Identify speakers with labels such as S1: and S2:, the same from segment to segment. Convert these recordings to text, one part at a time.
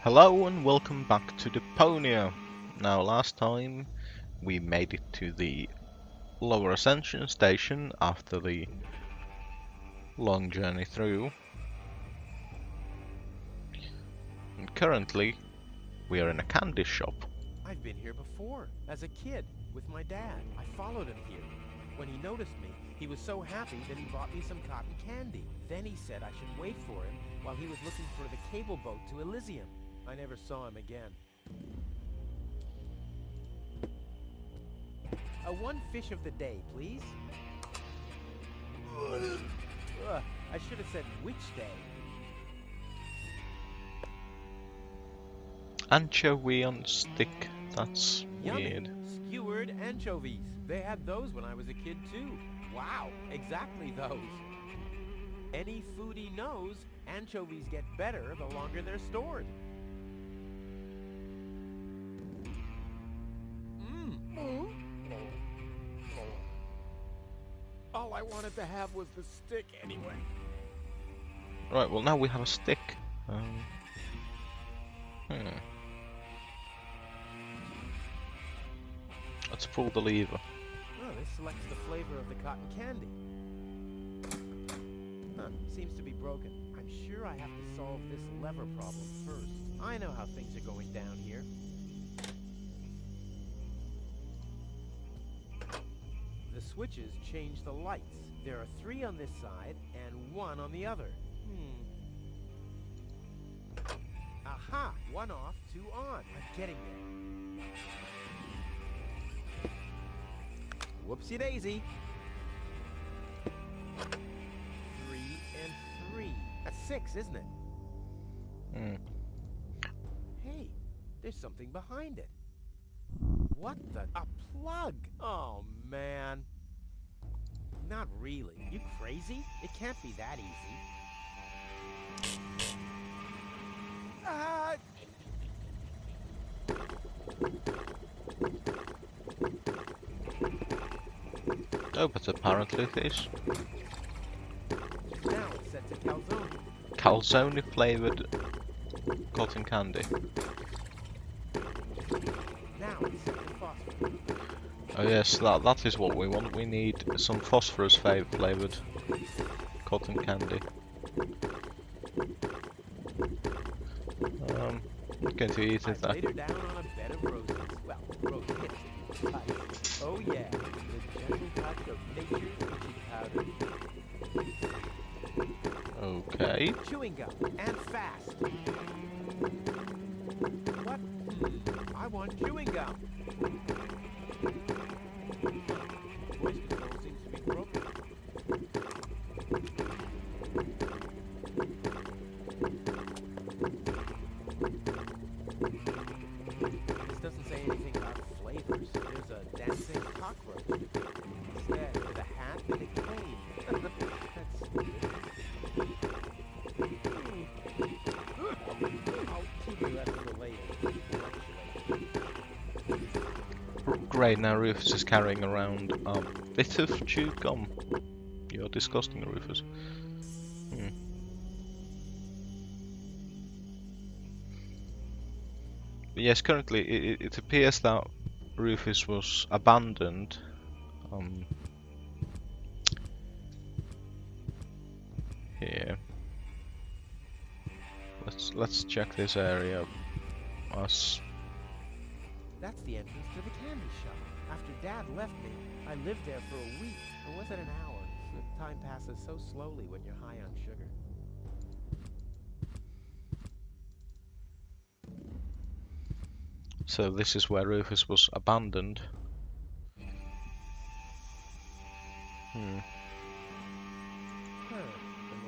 S1: Hello and welcome back to Deponia. Now last time we made it to the lower ascension station after the long journey through. And currently we are in a candy shop.
S2: I've been here before, as a kid, with my dad. I followed him here. When he noticed me, he was so happy that he bought me some cotton candy. Then he said I should wait for him while he was looking for the cable boat to Elysium. I never saw him again. One fish of the day, please. I should have said which day.
S1: Anchovy on stick. That's
S2: Yummy.
S1: weird.
S2: Skewered anchovies. They had those when I was a kid too. Wow, exactly those. Any foodie knows anchovies get better the longer they're stored. All I wanted to have was the stick anyway.
S1: Right, well now we have a stick. Let's pull the lever.
S2: Oh, this selects the flavor of the cotton candy. Seems to be broken. I'm sure I have to solve this lever problem first. I know how things are going down here. The switches change the lights. There are 3 on this side and 1 on the other. Aha! 1 off, 2 on. I'm getting there. Whoopsie daisy. 3 and 3. That's 6, isn't it? Hey, there's something behind it. What the? A plug! Oh, man. Not really. You crazy? It can't be that easy. Ah!
S1: Oh, but apparently it is.
S2: Now it's set to calzone.
S1: Calzone flavoured cotton candy.
S2: Now it's set to phosphorus.
S1: Oh yes, that is what we want. We need some phosphorus flavoured cotton candy. I'm going to eat it.
S2: I laid her down on a bed of roses. Well, rose hips. Oh yeah, the gentle touch of nature's itching powder.
S1: Okay.
S2: Chewing gum, and fast. What? I want chewing gum. Voice control seems to be broken. This doesn't say anything about flavors. There's a dancing cockroach. Instead, with a hat and a cane. That's stupid. I'll keep the rest for later.
S1: Great, now Rufus is carrying around a bit of chewed gum. You're disgusting, Rufus. But yes, currently it appears that Rufus was abandoned. Here. Let's check this area. Us.
S2: That's the entrance to the candy shop. After Dad left me, I lived there for a week. Or was it an hour? The time passes so slowly when you're high on sugar.
S1: So this is where Rufus was abandoned.
S2: The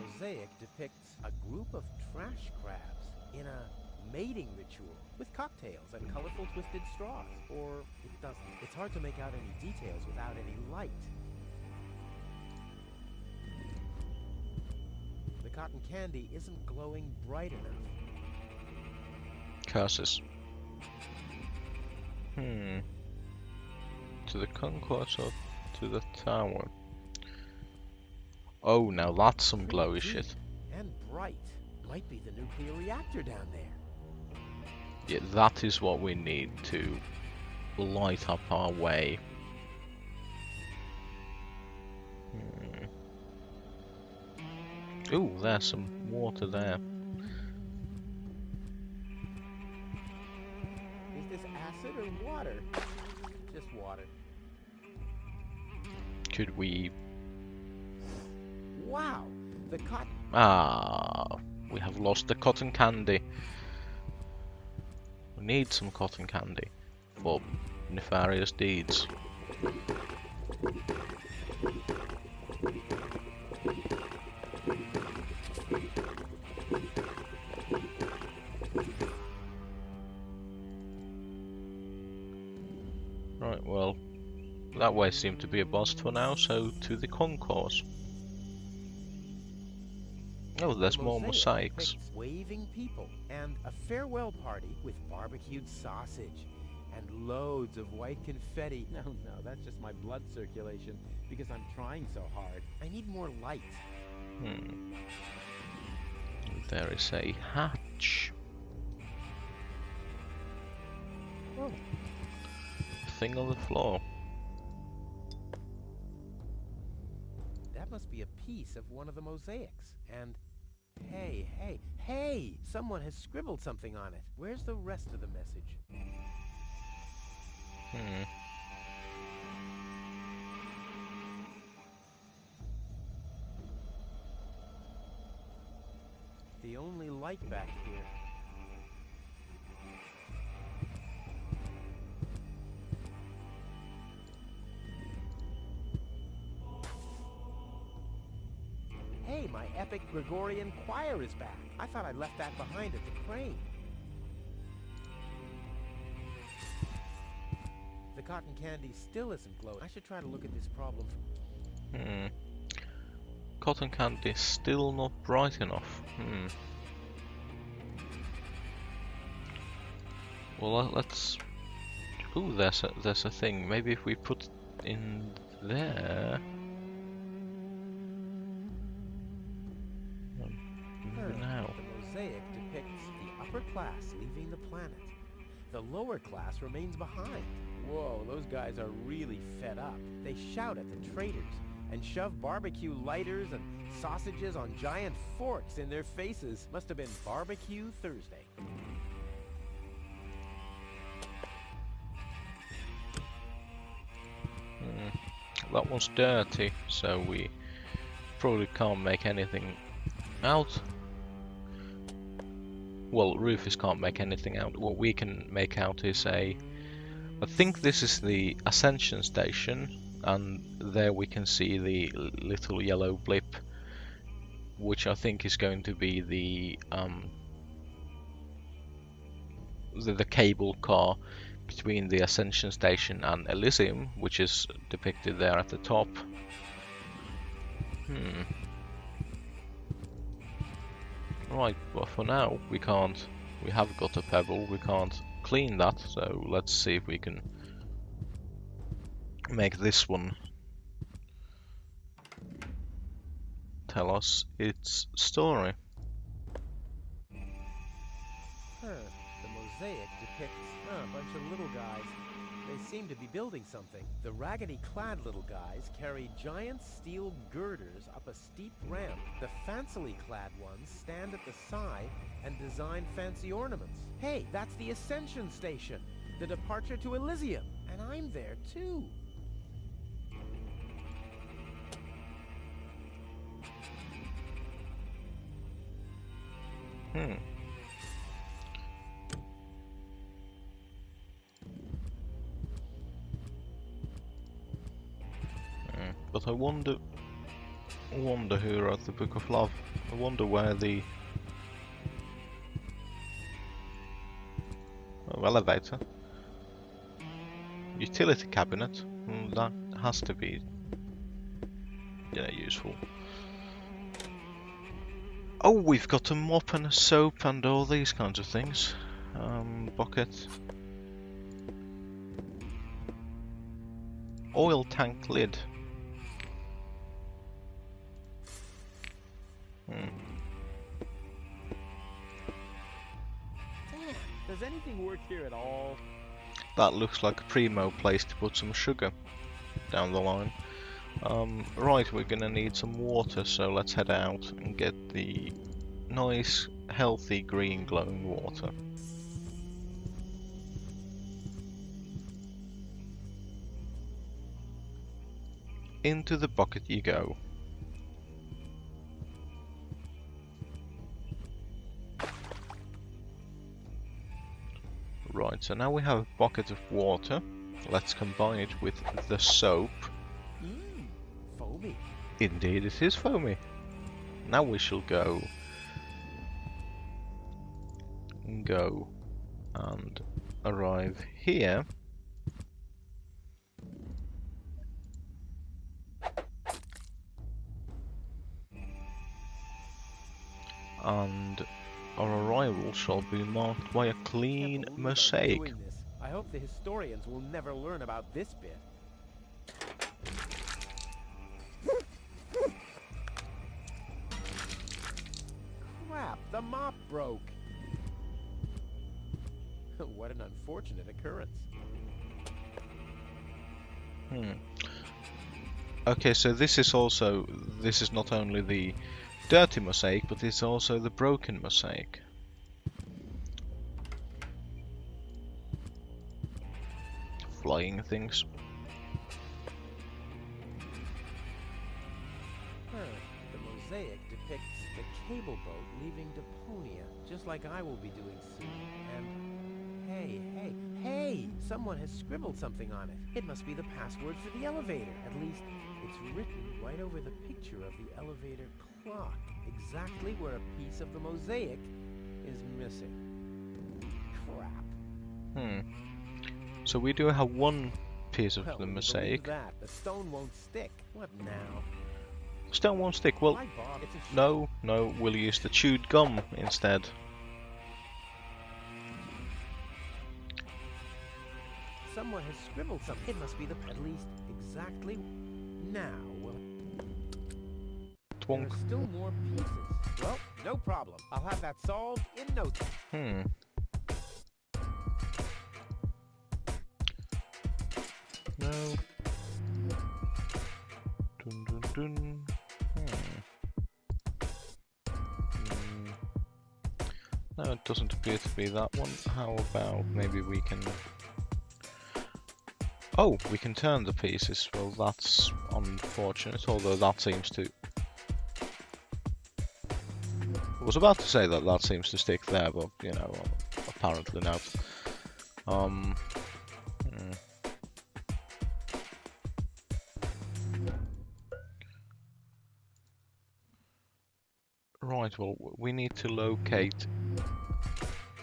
S2: mosaic depicts a group of trash crabs in a mating ritual with cocktails and colorful twisted straws. Or it doesn't. It's hard to make out any details without any light. The cotton candy isn't glowing bright enough.
S1: Curses. To the concourse or to the tower? Oh, now that's some glowy shit.
S2: And bright. Might be the nuclear reactor down there.
S1: Yeah, that is what we need to light up our way. Ooh, there's some water there.
S2: Is this acid or water? Just water.
S1: Could we...
S2: Wow! The cotton...
S1: Ah, we have lost the cotton candy. We need some cotton candy for nefarious deeds. Right, well, that way seemed to be a bust for now, so to the concourse. Oh, there's more mosaics.
S2: depicts waving people and a farewell party with barbecued sausage and loads of white confetti. No, that's just my blood circulation because I'm trying so hard. I need more light.
S1: There is a hatch. Oh. Thing on the floor.
S2: That must be a piece of one of the mosaics. And hey! Someone has scribbled something on it. Where's the rest of the message? The only light back here. Hey, my epic Gregorian choir is back. I thought I left that behind at the crane. The cotton candy still isn't glowing. I should try to look at this problem.
S1: Cotton candy is still not bright enough. Well, let's... Ooh, there's a thing. Maybe if we put in there... Now.
S2: The mosaic depicts the upper class leaving the planet. The lower class remains behind. Whoa, those guys are really fed up. They shout at the traitors and shove barbecue lighters and sausages on giant forks in their faces. Must have been Barbecue Thursday.
S1: That one's dirty, so we probably can't make anything out. Well, Rufus can't make anything out. What we can make out is I think this is the Ascension Station, and there we can see the little yellow blip, which I think is going to be the cable car between the Ascension Station and Elysium, which is depicted there at the top. Right, but for now we can't. We have got a pebble, we can't clean that, so let's see if we can make this one tell us its story.
S2: The mosaic depicts a bunch of little guys. They seem to be building something. The raggedy-clad little guys carry giant steel girders up a steep ramp. The fancily-clad ones stand at the side and design fancy ornaments. Hey, that's the Ascension Station, the departure to Elysium, and I'm there too.
S1: But I wonder who wrote the Book of Love. I wonder where the elevator, utility cabinet. That has to be, useful. Oh, we've got a mop and a soap and all these kinds of things. Bucket, oil tank lid.
S2: Damn, the Does anything work here at all?
S1: That looks like a primo place to put some sugar down the line. Right, we're gonna need some water, so let's head out and get the nice, healthy, green glowing water. Into the bucket you go. Right, so now we have a bucket of water. Let's combine it with the soap.
S2: Foamy.
S1: Indeed, it is foamy. Now we shall go and arrive here. And our arrival shall be marked by a clean mosaic.
S2: I hope the historians will never learn about this bit. Crap, the mop broke. What an unfortunate occurrence.
S1: Okay, so this is not only the dirty mosaic, but it's also the broken mosaic. Flying things.
S2: The mosaic depicts the cable boat leaving Deponia, just like I will be doing soon. And hey! Someone has scribbled something on it. It must be the password for the elevator. At least, it's written right over the picture of the elevator clock, exactly where a piece of the mosaic is missing. Crap.
S1: So we do have one piece of
S2: Well,
S1: the
S2: when you
S1: mosaic.
S2: believe that, the stone won't stick. What now?
S1: Stone won't stick. Well,
S2: Why bother? It's a
S1: no, we'll use the chewed gum instead.
S2: Someone has scribbled something. It must be at least exactly now. Well, there
S1: Twonk.
S2: are still more pieces. Well, no problem. I'll have that solved in no time.
S1: No. Dun dun dun. No, it doesn't appear to be that one. How about maybe we can... Oh, we can turn the pieces. Well, that's unfortunate, although that seems to... I was about to say that seems to stick there, but, you know, apparently not. Right, well, we need to locate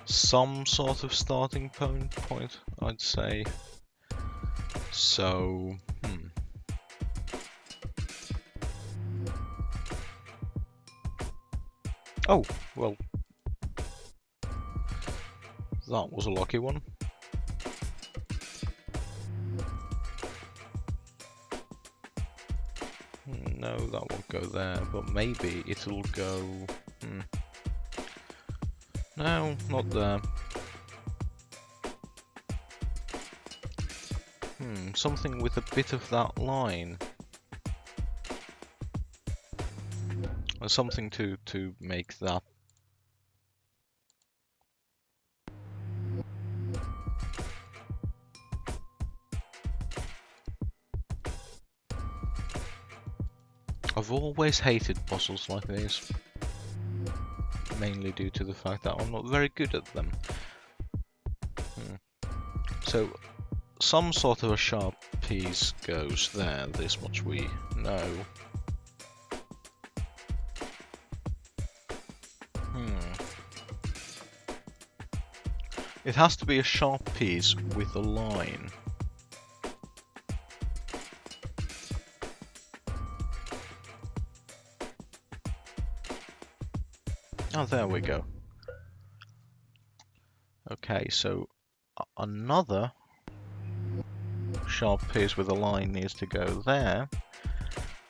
S1: some sort of starting point, I'd say. So, Oh, well, that was a lucky one. No, that won't go there, but maybe it'll go... No, not there. Something with a bit of that line. Or something to make that. I've always hated puzzles like this. Mainly due to the fact that I'm not very good at them. So, some sort of a sharp piece goes there, this much we know. It has to be a sharp piece with a line. Oh, there we go. Okay, so another sharp piece with a line needs to go there.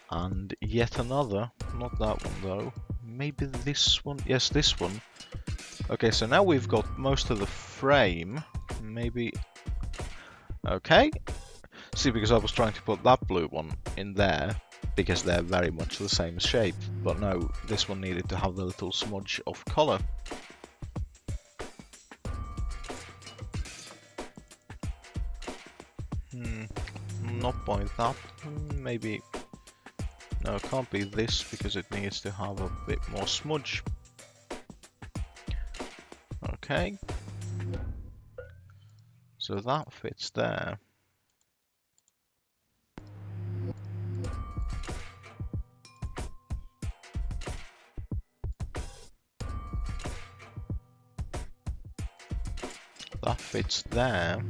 S1: And yet another, not that one though, maybe this one, yes, this one, Okay, so now we've got most of the frame. Maybe... Okay. See, because I was trying to put that blue one in there, because they're very much the same shape. But no, this one needed to have the little smudge of color. Not by that. Maybe... No, it can't be this, because it needs to have a bit more smudge. Okay. So that fits there. That fits there.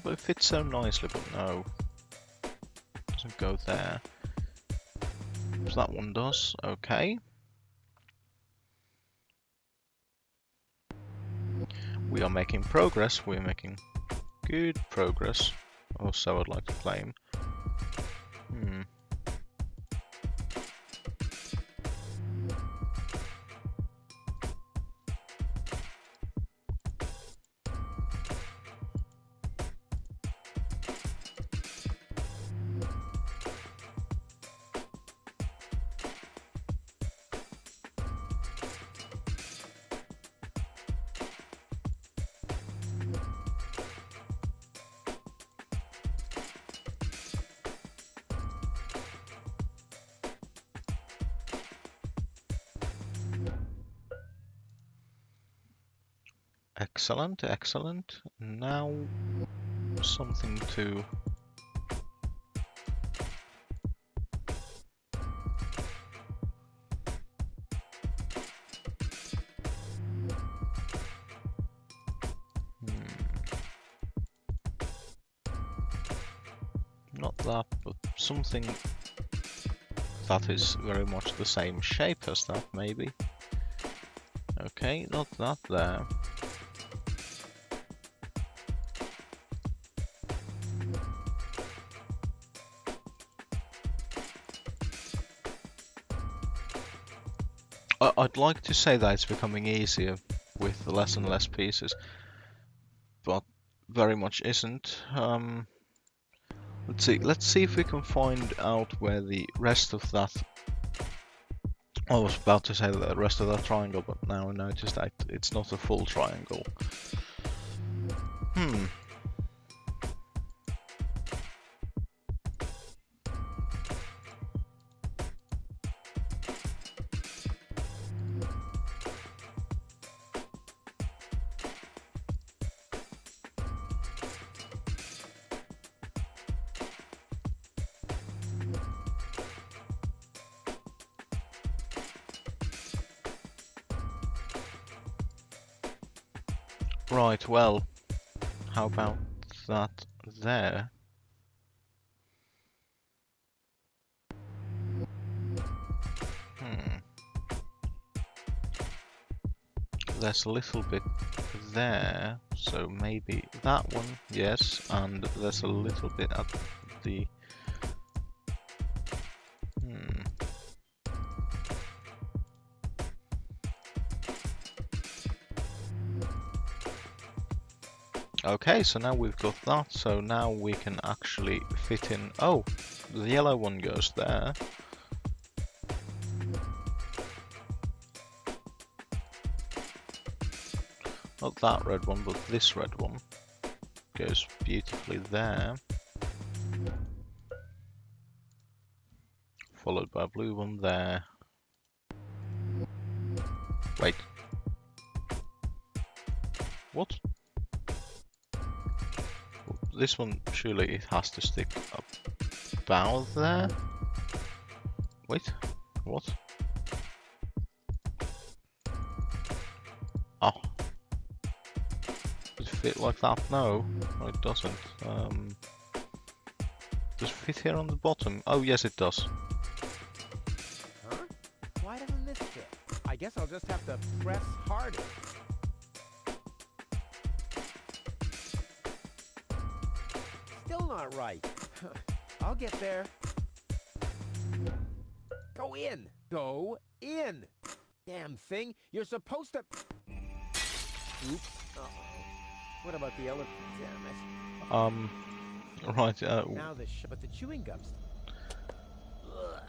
S1: But it fits so nicely, but no. Doesn't go there. So that one does, okay. We are making progress, we are making good progress. Or so I'd like to claim. Excellent, excellent. Now something to... Not that, but something that is very much the same shape as that, maybe. Okay, not that there. I'd like to say that it's becoming easier with less and less pieces, but very much isn't. Let's see if we can find out where the rest of that... I was about to say the rest of that triangle, but now I noticed that it's not a full triangle. Right, well, how about that there? There's a little bit there, so maybe that one, yes, and there's a little bit at the... Okay, so now we've got that, so now we can actually fit in... Oh, the yellow one goes there. Not that red one, but this red one goes beautifully there. Followed by a blue one there. Wait. What? This one, surely it has to stick about there? Wait, what? Oh. Does it fit like that? No, it doesn't. Does it fit here on the bottom? Oh, yes, it does.
S2: Huh? Why doesn't this fit? I guess I'll just have to press harder. Still not right. I'll get there. Go in! Go in! Damn thing, you're supposed to... Oops. Uh-oh. What about the elephant? Damn it.
S1: Right,
S2: Now but the chewing gums. Ugh.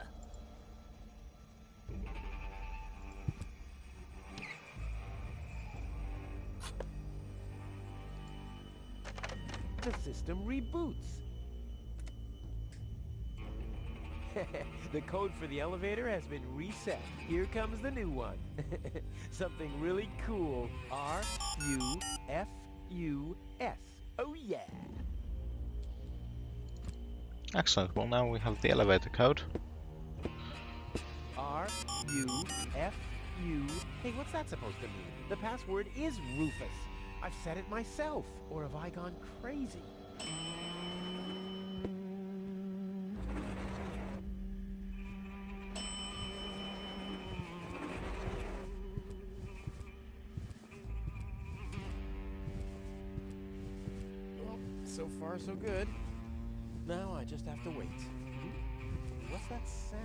S2: The system reboots. The code for the elevator has been reset. Here comes the new one. Something really cool. R-U-F-U-S. Oh yeah.
S1: excellent. Well, now we have the elevator code.
S2: R-U-F-U... Hey, what's that supposed to mean? The password is Rufus. I've said it myself. Or have I gone crazy? Well, so far so good. Now I just have to wait. What's that sound?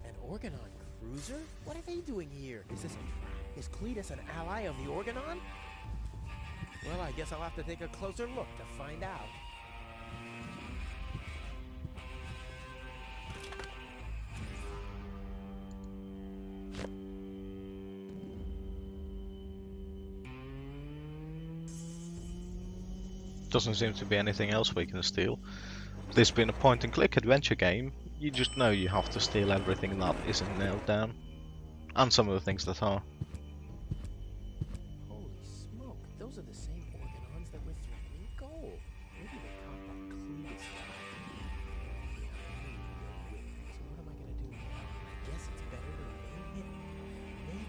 S2: An Organon cruiser? What are they doing here? Is this a trap? Is Cletus an ally of the Organon? Well, I guess I'll have to take a closer look to find out.
S1: Doesn't seem to be anything else we can steal. This being a point-and-click adventure game, you just know you have to steal everything that isn't nailed down. And some of the things that are.
S2: Holy smoke, those are the same Organons that were threatening Goal. Maybe they caught that Cletus guy. So what am I gonna do now? I guess it's better to remain hidden. Maybe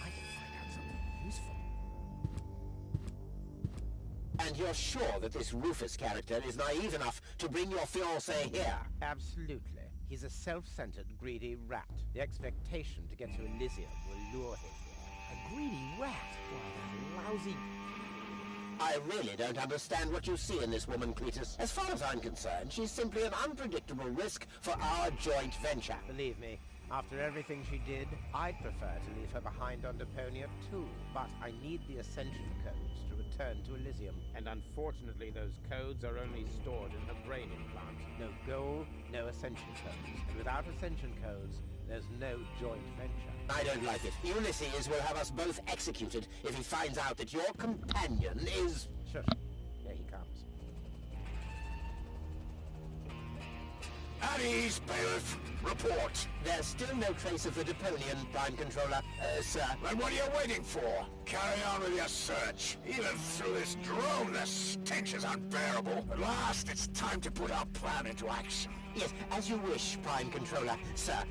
S2: I can find out something useful.
S3: And you're sure that this Rufus character is naive enough to bring your fiancé here?
S2: Absolutely. He's a self-centered, greedy rat. The expectation to get to Elysium will lure him here. A greedy rat? Why, that lousy...
S3: I really don't understand what you see in this woman, Cletus. As far as I'm concerned, she's simply an unpredictable risk for our joint venture.
S2: Believe me, after everything she did, I'd prefer to leave her behind on Deponia too. But I need the Ascension codes to return to Elysium. And unfortunately, those codes are only stored in her brain implant. No goal, no Ascension codes. And without Ascension codes, there's no joint venture.
S3: I don't like it. Ulysses will have us both executed if he finds out that your companion is...
S2: Shush. Here he comes.
S3: At ease, Bailiff. Report. There's still no trace of the Deponian, Prime Controller. Sir. Then what are you waiting for? Carry on with your search. Even through this drone, the stench is unbearable. At last, it's time to put our plan into action. Yes, as you wish, Prime Controller. Sir.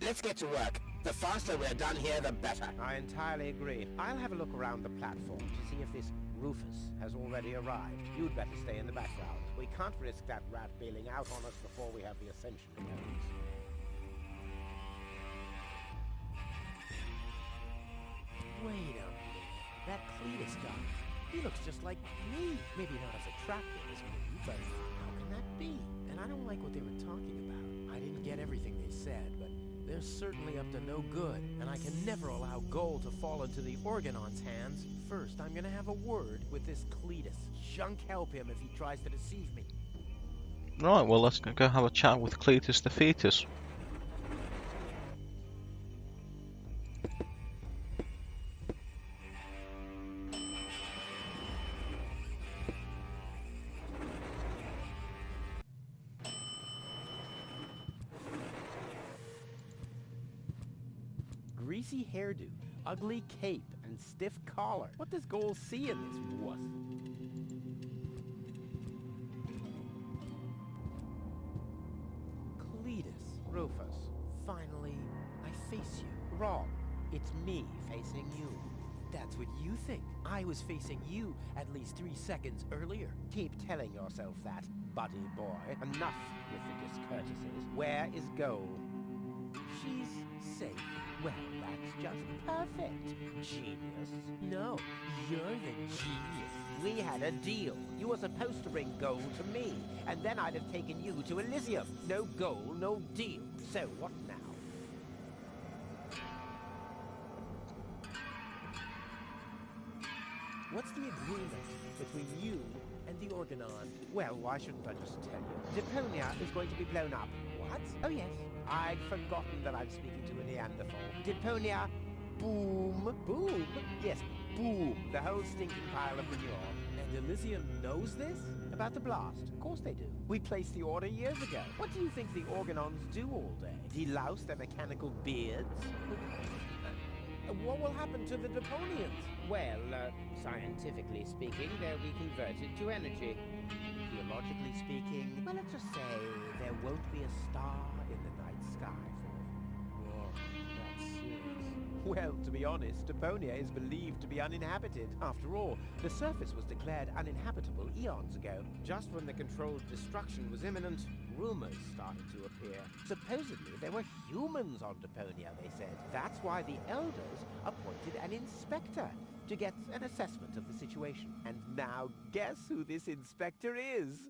S3: Let's get to work. The faster we're done here, the better.
S2: I entirely agree. I'll have a look around the platform to see if this Rufus has already arrived. You'd better stay in the background. We can't risk that rat bailing out on us before we have the Ascension codes. Wait a minute. That Cletus guy. He looks just like me. Maybe not as attractive as me, but how can that be? And I don't like what they were talking about. I didn't get everything they said, but they're certainly up to no good, and I can never allow Goal to fall into the Organon's hands. First, I'm gonna have a word with this Cletus. Junk help him if he tries to deceive me.
S1: Right, well, let's go have a chat with Cletus the fetus.
S2: Greasy hairdo, ugly cape, and and stiff collar. What does Goal see in this wuss? Cletus, Rufus, finally, I face you. Wrong. It's me facing you. That's what you think. I was facing you at least 3 seconds earlier. Keep telling yourself that, buddy boy. Enough with the discourtesies. Where is Goal? She's safe. Well, that's just perfect. Genius. No, you're the genius. We had a deal. You were supposed to bring Goal to me, and then I'd have taken you to Elysium. No Goal, no deal. So what now? What's the agreement between you and the Organon? Well, why shouldn't I just tell you? Deponia is going to be blown up. What? Oh yes, I'd forgotten that I'm speaking to a Neanderthal. Deponia, boom. Boom? Yes, boom. The whole stinking pile of manure. And Elysium knows this? About the blast? Of course they do. We placed the order years ago. What do you think the Organons do all day? Delouse their mechanical beards? What will happen to the Deponians?
S4: Well, scientifically speaking, they'll be converted to energy.
S2: Theologically speaking, well, let's just say there won't be a star in the night sky for them.
S4: Whoa, that's serious.
S2: Well, to be honest, Deponia is believed to be uninhabited. After all, the surface was declared uninhabitable eons ago.
S4: Just when the controlled destruction was imminent, rumors started to appear.
S2: Supposedly, there were humans on Deponia, they said. That's why the Elders appointed an inspector to get an assessment of the situation. And now, guess who this inspector is?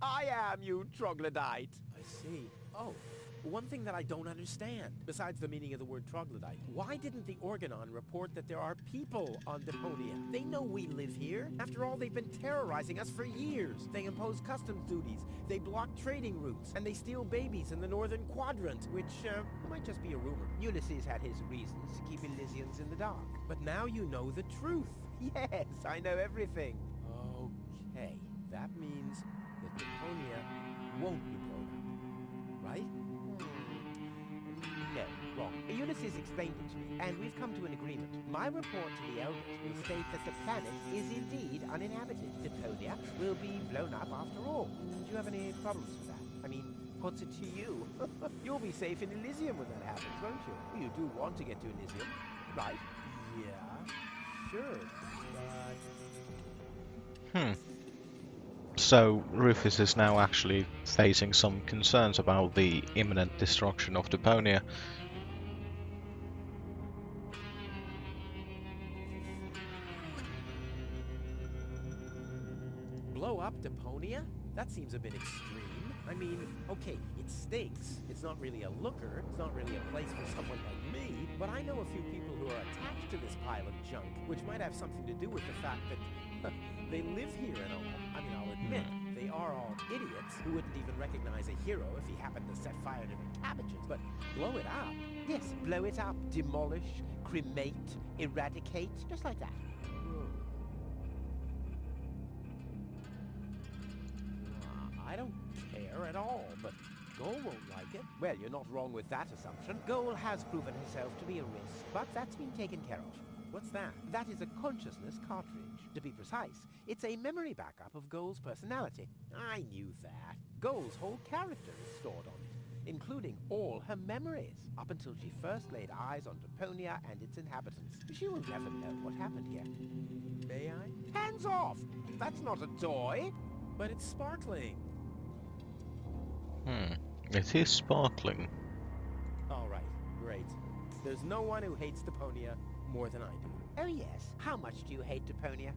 S2: I am, you troglodyte!
S5: I see. Oh, one thing that I don't understand, besides the meaning of the word troglodyte, why didn't the Organon report that there are people on Deponia? They know we live here. After all, they've been terrorizing us for years. They impose customs duties, they block trading routes, and they steal babies in the northern quadrant, which might just be a rumor.
S2: Ulysses had his reasons to keep Elysians in the dark.
S5: But now you know the truth.
S2: Yes, I know everything.
S5: Okay, that means that Deponia won't be blown up, right?
S2: No, wrong. Ulysses explained it to me, and we've come to an agreement. My report to the Elders will state that the planet is indeed uninhabited. Deponia will be blown up after all. Do you have any problems with that? I mean, what's it to you? You'll be safe in Elysium when that happens, won't you? Well, you do want to get to Elysium, right?
S5: Yeah, sure, but...
S1: So Rufus is now actually facing some concerns about the imminent destruction of Deponia.
S5: Blow up Deponia? That seems a bit extreme. I mean, okay, it stinks. It's not really a looker. It's not really a place for someone like me. But I know a few people who are attached to this pile of junk, which might have something to do with the fact that they live here and all. I mean, I'll admit, they are all idiots who wouldn't even recognize a hero if he happened to set fire to their cabbages. But blow it up?
S2: Yes, blow it up, demolish, cremate, eradicate, just like that.
S5: I don't care at all, but Goal won't like it.
S2: Well, you're not wrong with that assumption. Goal has proven herself to be a risk, but that's been taken care of.
S5: What's that?
S2: That is a consciousness cartridge. To be precise, it's a memory backup of Goal's personality.
S5: I knew that.
S2: Goal's whole character is stored on it, including all her memories, up until she first laid eyes on Deponia and its inhabitants. She will never know what happened here.
S5: May I?
S2: Hands off! That's not a toy!
S5: But it's sparkling.
S1: It is sparkling.
S5: All right, great. There's no one who hates Deponia more than I do.
S2: Oh yes, how much do you hate Deponia?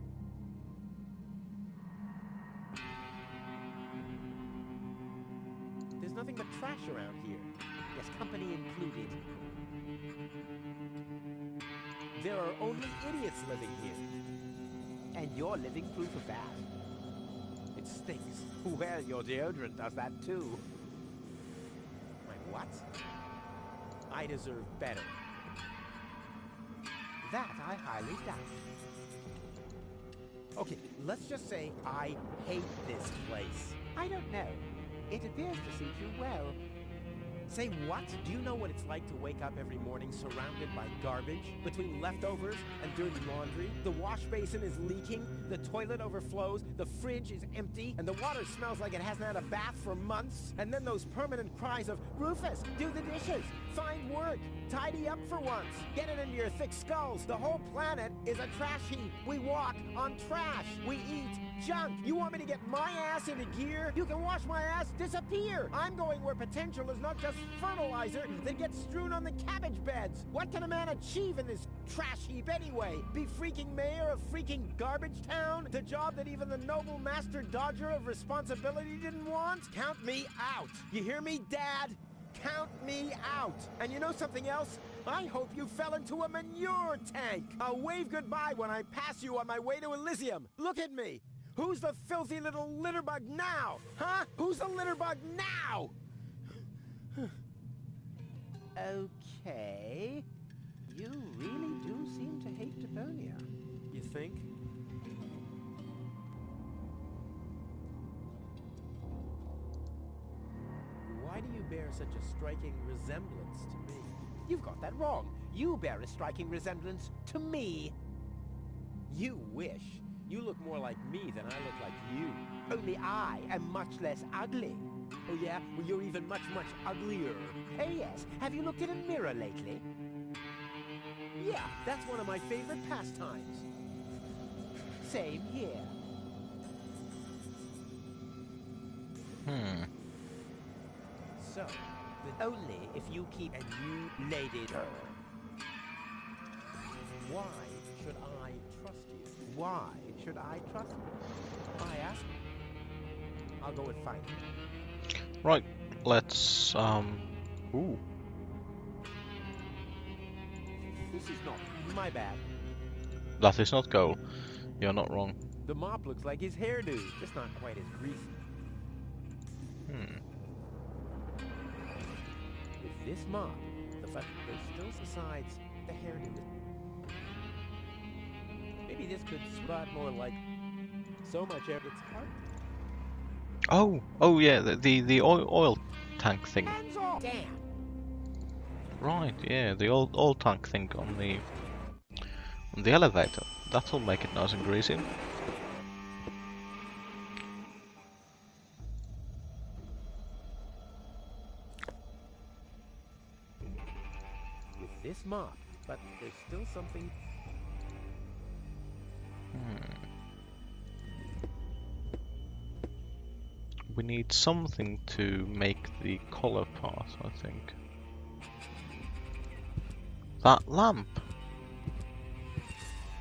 S5: There's nothing but trash around here.
S2: Yes, company included.
S5: There are only idiots living here.
S2: And you're living proof of that.
S5: It stinks.
S2: Well, your deodorant does that too.
S5: My what? I deserve better.
S2: That I highly doubt.
S5: Okay, let's just say I hate this place.
S2: I don't know. It appears to suit you well.
S5: Say what? Do you know what it's like to wake up every morning surrounded by garbage? Between leftovers and dirty laundry? The wash basin is leaking, the toilet overflows, the fridge is empty, and the water smells like it hasn't had a bath for months. And then those permanent cries of, Rufus, do the dishes, find work, tidy up for once, get it into your thick skulls. The whole planet is a trash heap. We walk on trash. We eat junk. You want me to get my ass into gear? You can watch my ass disappear. I'm going where potential is not just fertilizer that gets strewn on the cabbage beds. What can a man achieve in this trash heap anyway? Be freaking mayor of freaking garbage town? The job that even the noble master dodger of responsibility didn't want? Count me out. You hear me, Dad? Count me out. And you know something else? I hope you fell into a manure tank. I'll wave goodbye when I pass you on my way to Elysium. Look at me. Who's the filthy little litterbug now? Huh? Who's the litterbug now?
S4: Okay. You really do seem to hate Deponia.
S5: You think? Why do you bear such a striking resemblance to me?
S4: You've got that wrong. You bear a striking resemblance to me.
S5: You wish. You look more like me than I look like you.
S4: Only I am much less ugly.
S5: Oh yeah? Well, you're even much, much uglier.
S4: Oh yes, have you looked in a mirror lately?
S5: Yeah, that's one of my favorite pastimes.
S4: Same here.
S5: So,
S4: Only if you keep and you lady her.
S5: why should I trust you?
S4: Why should I trust you?
S5: I ask. I'll go and find her.
S1: Right, let's ooh.
S5: This is not my bad.
S1: That is not goal. You're not wrong.
S5: The mop looks like his hairdo, just not quite as greasy. With this mop, the fact there's still besides the hairdo. Maybe this could spot more like so much air. It's hard.
S1: Oh yeah, the oil tank thing.
S5: Hands off! Damn.
S1: Right, yeah, the oil tank thing on the elevator. That'll make it nice and greasy.
S5: With this mop, but there's still something.
S1: We need something to make the color part, I think. That lamp!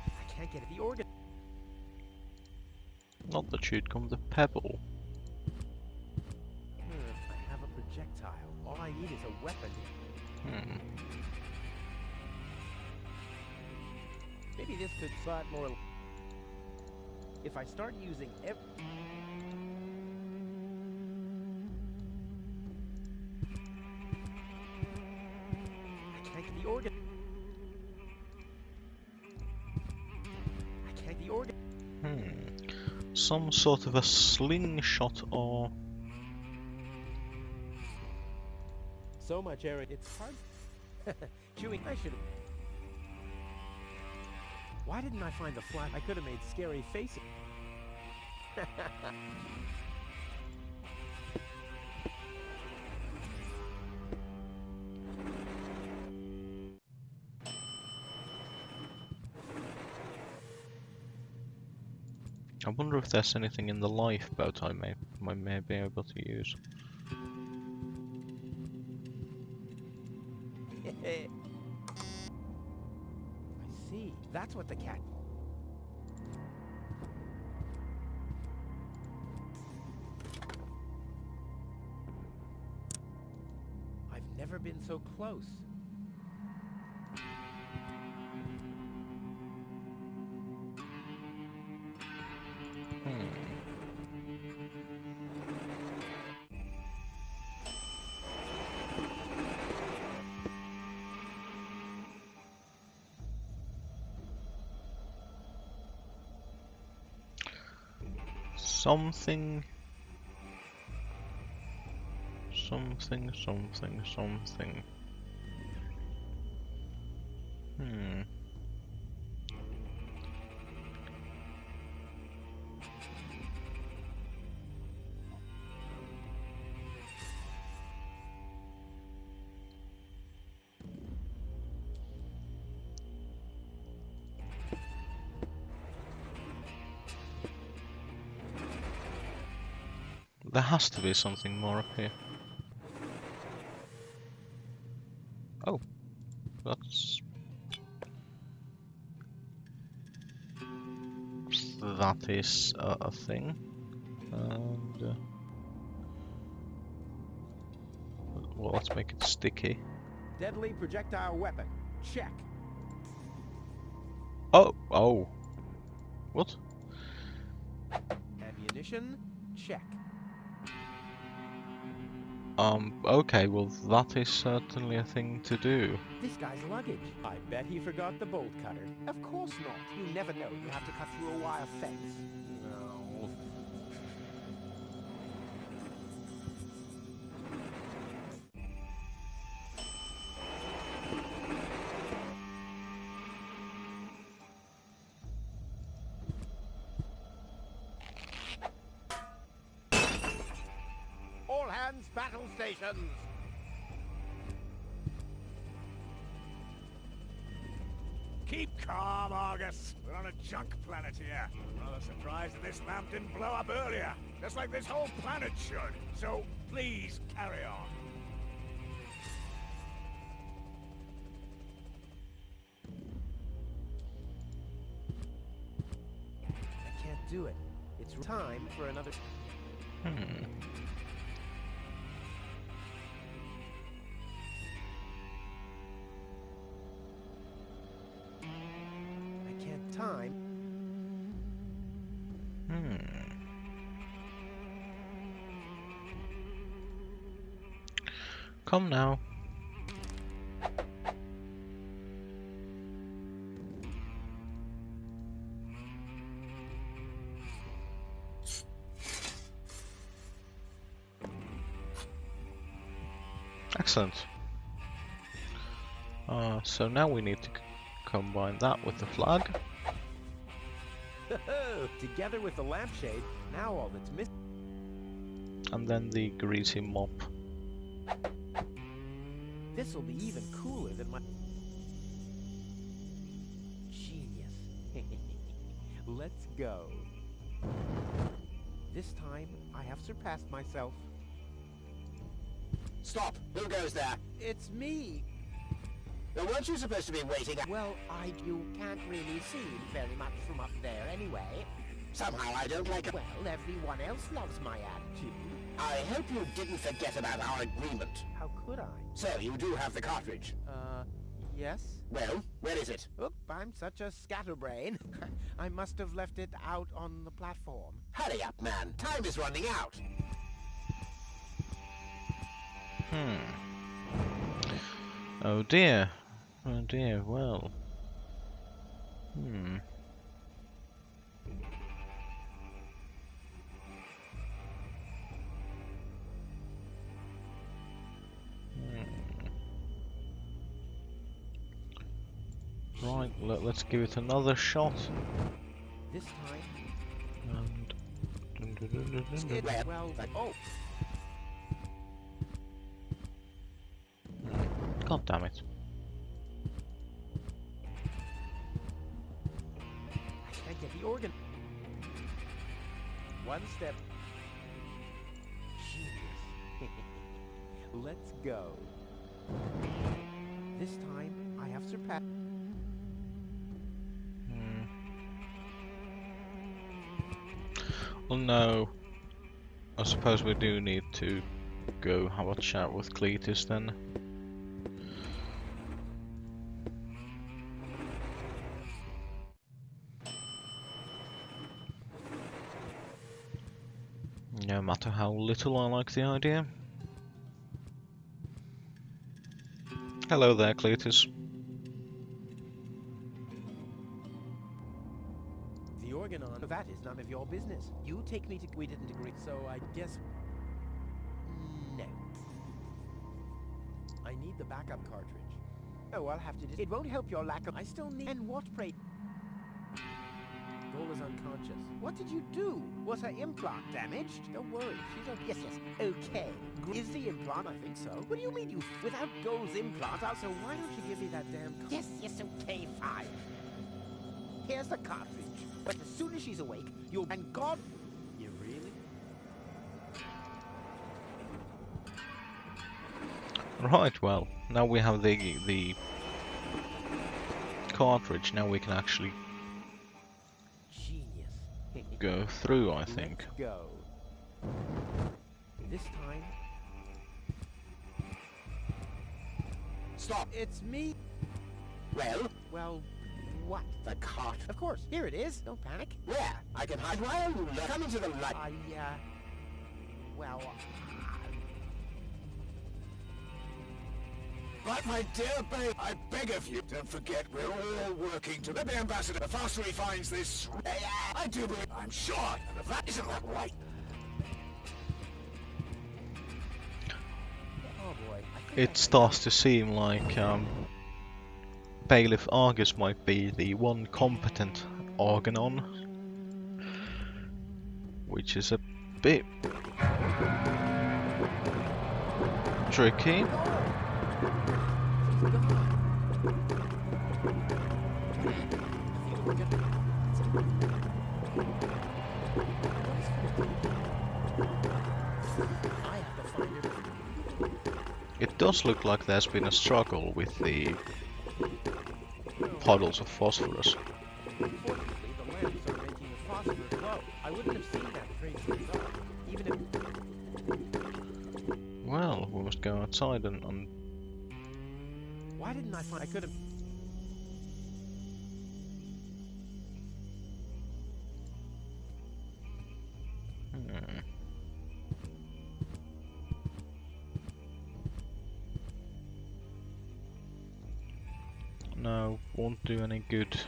S5: I can't get at the organ.
S1: Not that you'd come the pebble.
S5: I have a projectile. All I need is a weapon. Maybe this could spot more. If I start using I can't get the organ. I can't get the organ.
S1: Some sort of a slingshot or...
S5: So much air. It's hard. Chewing. I should have. Why didn't I find the flash? I could have made scary faces.
S1: I wonder if there's anything in the lifeboat I may be able to use.
S5: I see. That's what the cat. I've never been so close.
S1: something, something, something. Hmm. There has to be something more up here. Oh, that's... That is a thing. And... well, let's make it sticky.
S2: Deadly projectile weapon. Check.
S1: Oh! Oh! What?
S2: Ammunition. Check.
S1: Okay, well that is certainly a thing to do.
S2: This guy's luggage. I bet he forgot the bolt cutter. Of course not. You never know. You have to cut through a wire fence. No. All hands, battle stations.
S3: Keep calm, Argus. We're on a junk planet here. Rather surprised that this lamp didn't blow up earlier. Just like this whole planet should. So, please, carry on.
S2: I can't do it. It's time for another...
S1: Hmm.
S2: I can't time.
S1: Come now. Excellent. So now we need to combine that with the flag.
S2: Together with the lampshade, now all that's missing.
S1: And then the greasy mop.
S2: This'll be even cooler than my... Genius. Let's go. This time, I have surpassed myself.
S3: Stop! Who goes there?
S2: It's me.
S3: Now, weren't you supposed to be waiting?
S2: Well, you can't really see very much from up there anyway.
S3: Somehow I don't like it.
S2: Well, everyone else loves my attitude.
S3: I hope you didn't forget about our agreement.
S2: How could I?
S3: So, you do have the cartridge.
S2: Yes?
S3: Well, where is it?
S2: Oop, I'm such a scatterbrain. I must have left it out on the platform.
S3: Hurry up, man. Time is running out.
S1: Oh dear. Oh dear, well. Right, let's give it another shot.
S2: This time...
S1: And...
S2: Well, oh!
S1: God damn it.
S2: I can't get the organ. One step. Genius. Let's go. This time, I have surpassed...
S1: Well, no. I suppose we do need to go have a chat with Cletus then. No matter how little I like the idea. Hello there, Cletus.
S2: The organ on that is none of your business. You take me to... We didn't agree, so I guess... No. I need the backup cartridge. Oh, I'll have to just... It won't help your lack of... I still need... And what, pray? Goal is unconscious. What did you do? Was her implant damaged? Don't worry, she's okay. Yes, yes, okay. Is the implant? I think so. What do you mean you... Without Goal's implant, so why don't you give me that damn... Yes, yes, okay, fine. Here's the cartridge. But as soon as she's awake, you'll... And God... You really?
S1: Right, well, now we have the cartridge, now we can actually
S2: Genius.
S1: go through, I think.
S2: Let's go. This time...
S3: Stop!
S2: It's me.
S3: Well,
S2: Well, what?
S3: the cart.
S2: Of course, here it is. Don't panic.
S3: Where? I can hide while you look. Come into the light.
S2: Well,
S3: But my dear babe, I beg of you, don't forget we're all working to... Let the ambassador, the faster he finds this... I do believe... I'm sure that isn't that right.
S2: oh boy.
S1: It starts to seem like Bailiff Argus might be the one competent Argonon, which is a bit tricky. It does look like there's been a struggle with the puddles of phosphorus.
S2: Fortunately, the lamps are making the phosphorus glow. I wouldn't have seen that trace in the dark, even if...
S1: Well, we must go outside and
S2: Why didn't I find... I could have...
S1: No, won't do any good.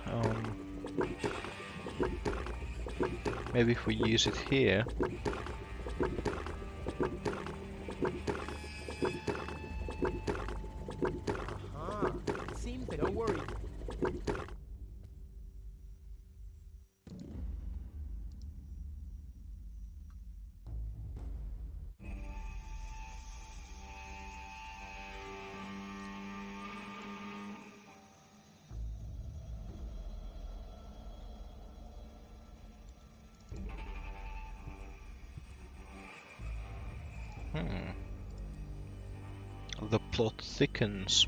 S1: Maybe if we use it here.
S2: It seems that... Don't worry.
S1: The plot thickens.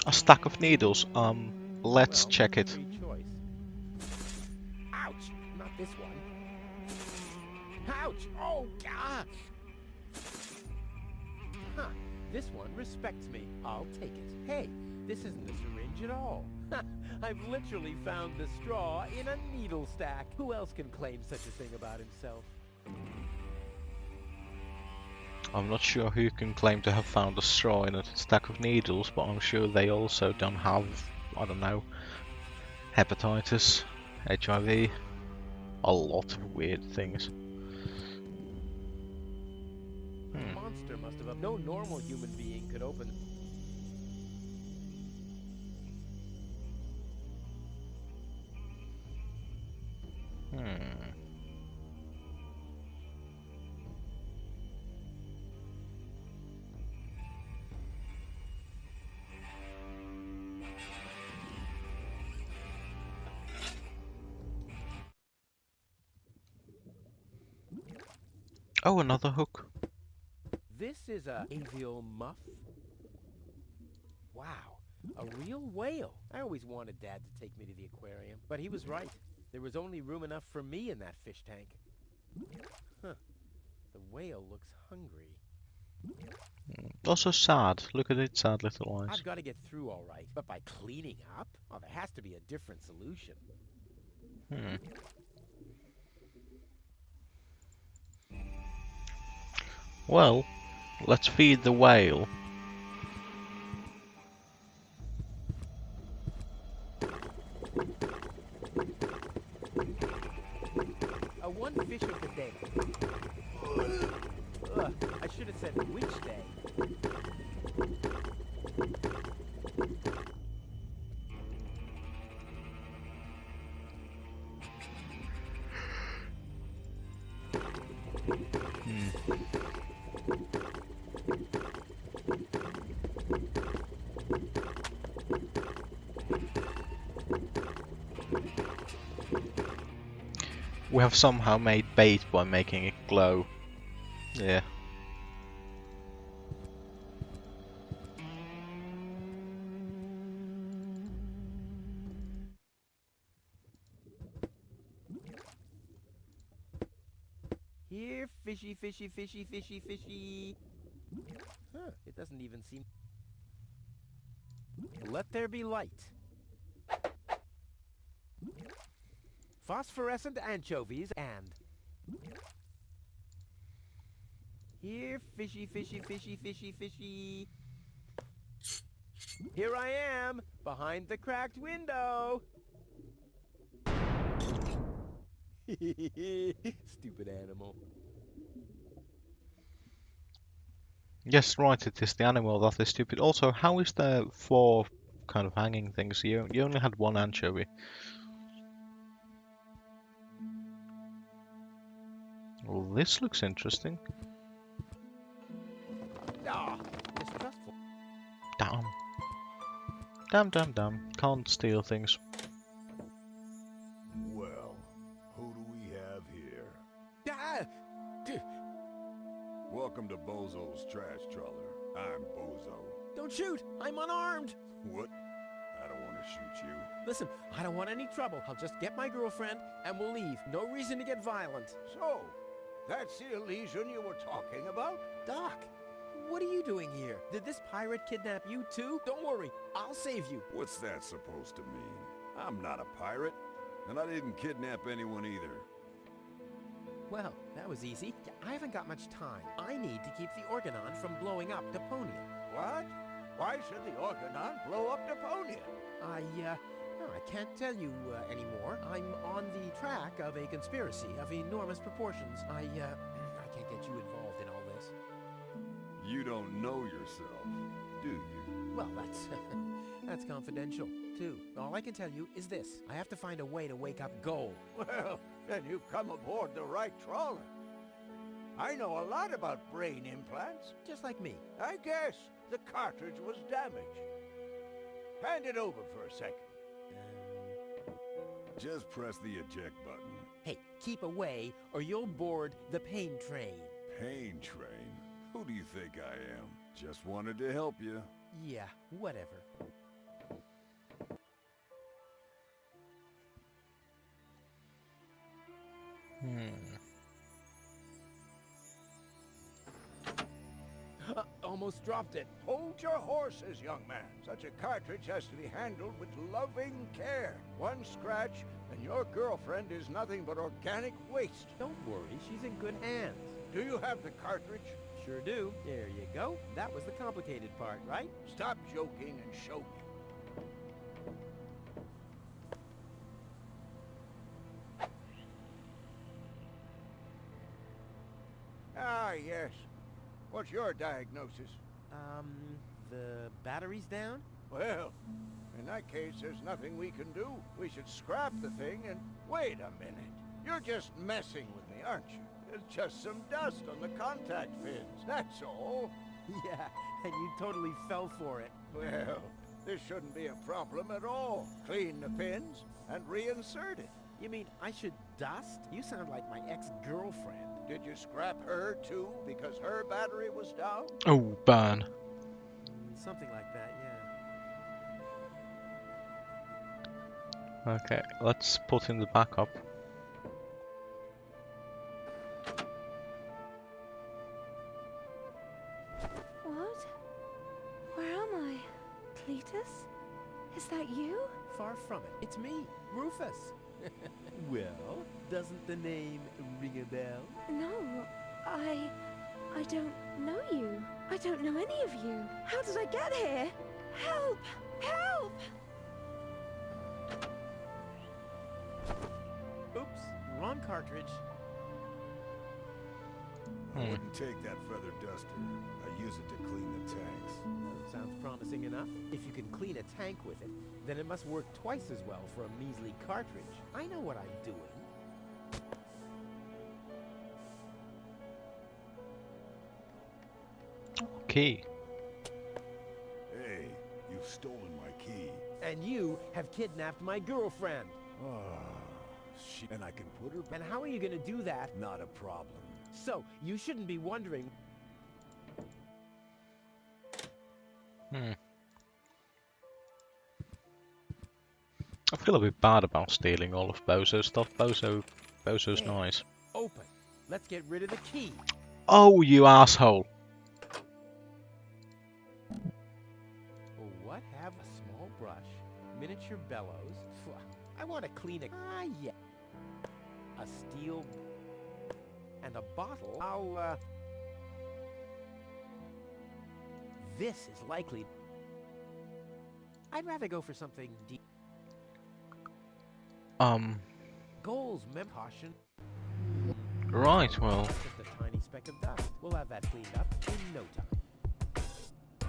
S1: A stack of needles. Let's
S2: Well,
S1: check it.
S2: free choice. Ouch! Not this one. Ouch! Oh, God! Huh. This one respects me. I'll take it. Hey, this isn't a syringe at all. I've literally found the straw in a needle stack. Who else can claim such a thing about himself?
S1: I'm not sure who can claim to have found a straw in a stack of needles, but I'm sure they also don't have, I don't know, hepatitis, HIV, a lot of weird things.
S2: The monster must have... No normal human being could open...
S1: Oh, another hook.
S2: This is a avial muff? Wow, a real whale. I always wanted Dad to take me to the aquarium, but he was right. There was only room enough for me in that fish tank. Huh. The whale looks hungry.
S1: Also sad. Look at its sad little eyes.
S5: I've got to get through all right, but by cleaning up? Oh, there has to be a different solution.
S1: Hmm. Well, let's feed the whale.
S5: One fish of the day. I should have said which day.
S1: We have somehow made bait by making it glow. Yeah.
S5: Here, fishy, fishy, fishy, fishy, fishy. Huh, it doesn't even seem... Let there be light. Phosphorescent anchovies and... Here, fishy, fishy, fishy, fishy, fishy. Here I am, behind the cracked window. Stupid animal.
S1: Yes, right, it is the animal that is stupid. Also, how is there 4 kind of hanging things? You only had 1 anchovy. Well, this looks interesting.
S5: Ah, mistrustful.
S1: Damn. Damn, damn, damn. Can't steal things.
S3: Well, who do we have here?
S5: Ah!
S3: Welcome to Bozo's Trash Trawler. I'm Bozo.
S5: Don't shoot! I'm unarmed!
S3: What? I don't want to shoot you.
S5: Listen, I don't want any trouble. I'll just get my girlfriend and we'll leave. No reason to get violent.
S6: So, that's the Elysian you were talking about?
S5: Doc, what are you doing here? Did this pirate kidnap you too? Don't worry, I'll save you.
S3: What's that supposed to mean? I'm not a pirate, and I didn't kidnap anyone either.
S5: Well, that was easy. I haven't got much time. I need to keep the Organon from blowing up Deponia.
S6: What? Why should the Organon blow up Deponia?
S5: I can't tell you anymore. I'm on the track of a conspiracy of enormous proportions. I can't get you involved in all this.
S3: You don't know yourself, do you?
S5: Well, that's confidential, too. All I can tell you is this. I have to find a way to wake up Goal.
S6: Well, then you've come aboard the right trawler. I know a lot about brain implants.
S5: Just like me.
S6: I guess the cartridge was damaged. Hand it over for a second.
S3: Just press the eject button.
S5: Hey, keep away or you'll board the pain train.
S3: Pain train? Who do you think I am? Just wanted to help you.
S5: Yeah, whatever. Almost dropped it.
S6: Hold your horses, young man. Such a cartridge has to be handled with loving care. One scratch, and your girlfriend is nothing but organic waste.
S5: Don't worry, she's in good hands.
S6: Do you have the cartridge?
S5: Sure do. There you go. That was the complicated part, right?
S6: Stop joking and show me. Ah, yes. What's your diagnosis?
S5: The battery's down?
S6: Well, in that case, there's nothing we can do. We should scrap the thing and... Wait a minute. You're just messing with me, aren't you? There's just some dust on the contact pins, that's all.
S5: Yeah, and you totally fell for it.
S6: Well, this shouldn't be a problem at all. Clean the pins and reinsert it.
S5: You mean I should dust? You sound like my ex-girlfriend.
S6: Did you scrap her, too, because her battery was down?
S1: Oh, burn.
S5: Something like that, yeah.
S1: Okay, let's put in the backup.
S7: Cletus? Is that you?
S5: Far from it. It's me, Rufus. Well, doesn't the name ring a bell?
S7: No, I don't know you. I don't know any of you. How did I get here? Help! Help!
S5: Oops, wrong cartridge.
S8: I wouldn't take that feather duster. I use it to clean the tanks.
S5: Sounds promising enough. If you can clean a tank with it, then it must work twice as well for a measly cartridge. I know what I'm doing.
S1: Key.
S8: Hey, you've stolen my key.
S5: And you have kidnapped my girlfriend.
S8: And I can put her back.
S5: And how are you going to do that?
S8: Not a problem.
S5: So, you shouldn't be wondering.
S1: I feel a bit bad about stealing all of Bozo's stuff. Bozo's nice.
S5: Open. Let's get rid of the key.
S1: Oh, you asshole!
S5: What have a small brush, miniature bellows. I want to clean it. Ah, yeah. A steel and a bottle. This is likely. I'd rather go for something deep. Goals, caution.
S1: Right, well.
S5: Just a tiny speck of dust. We'll have that cleaned up in no time.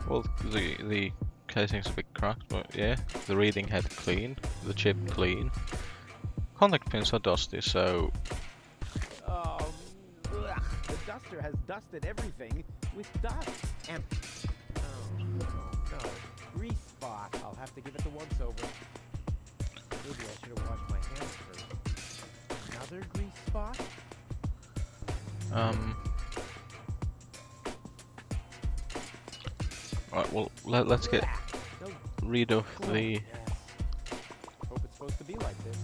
S1: Well, the casing's a bit cracked, but yeah. The reading head clean, the chip clean. Contact pins are dusty, so...
S5: Ugh. The duster has dusted everything with dust. And... oh, no. Grease spot. I'll have to give it the once-over. Maybe I should have washed my hands first. Another grease spot?
S1: Right, well, let's get rid of the...
S5: Yes. Hope it's supposed to be like this.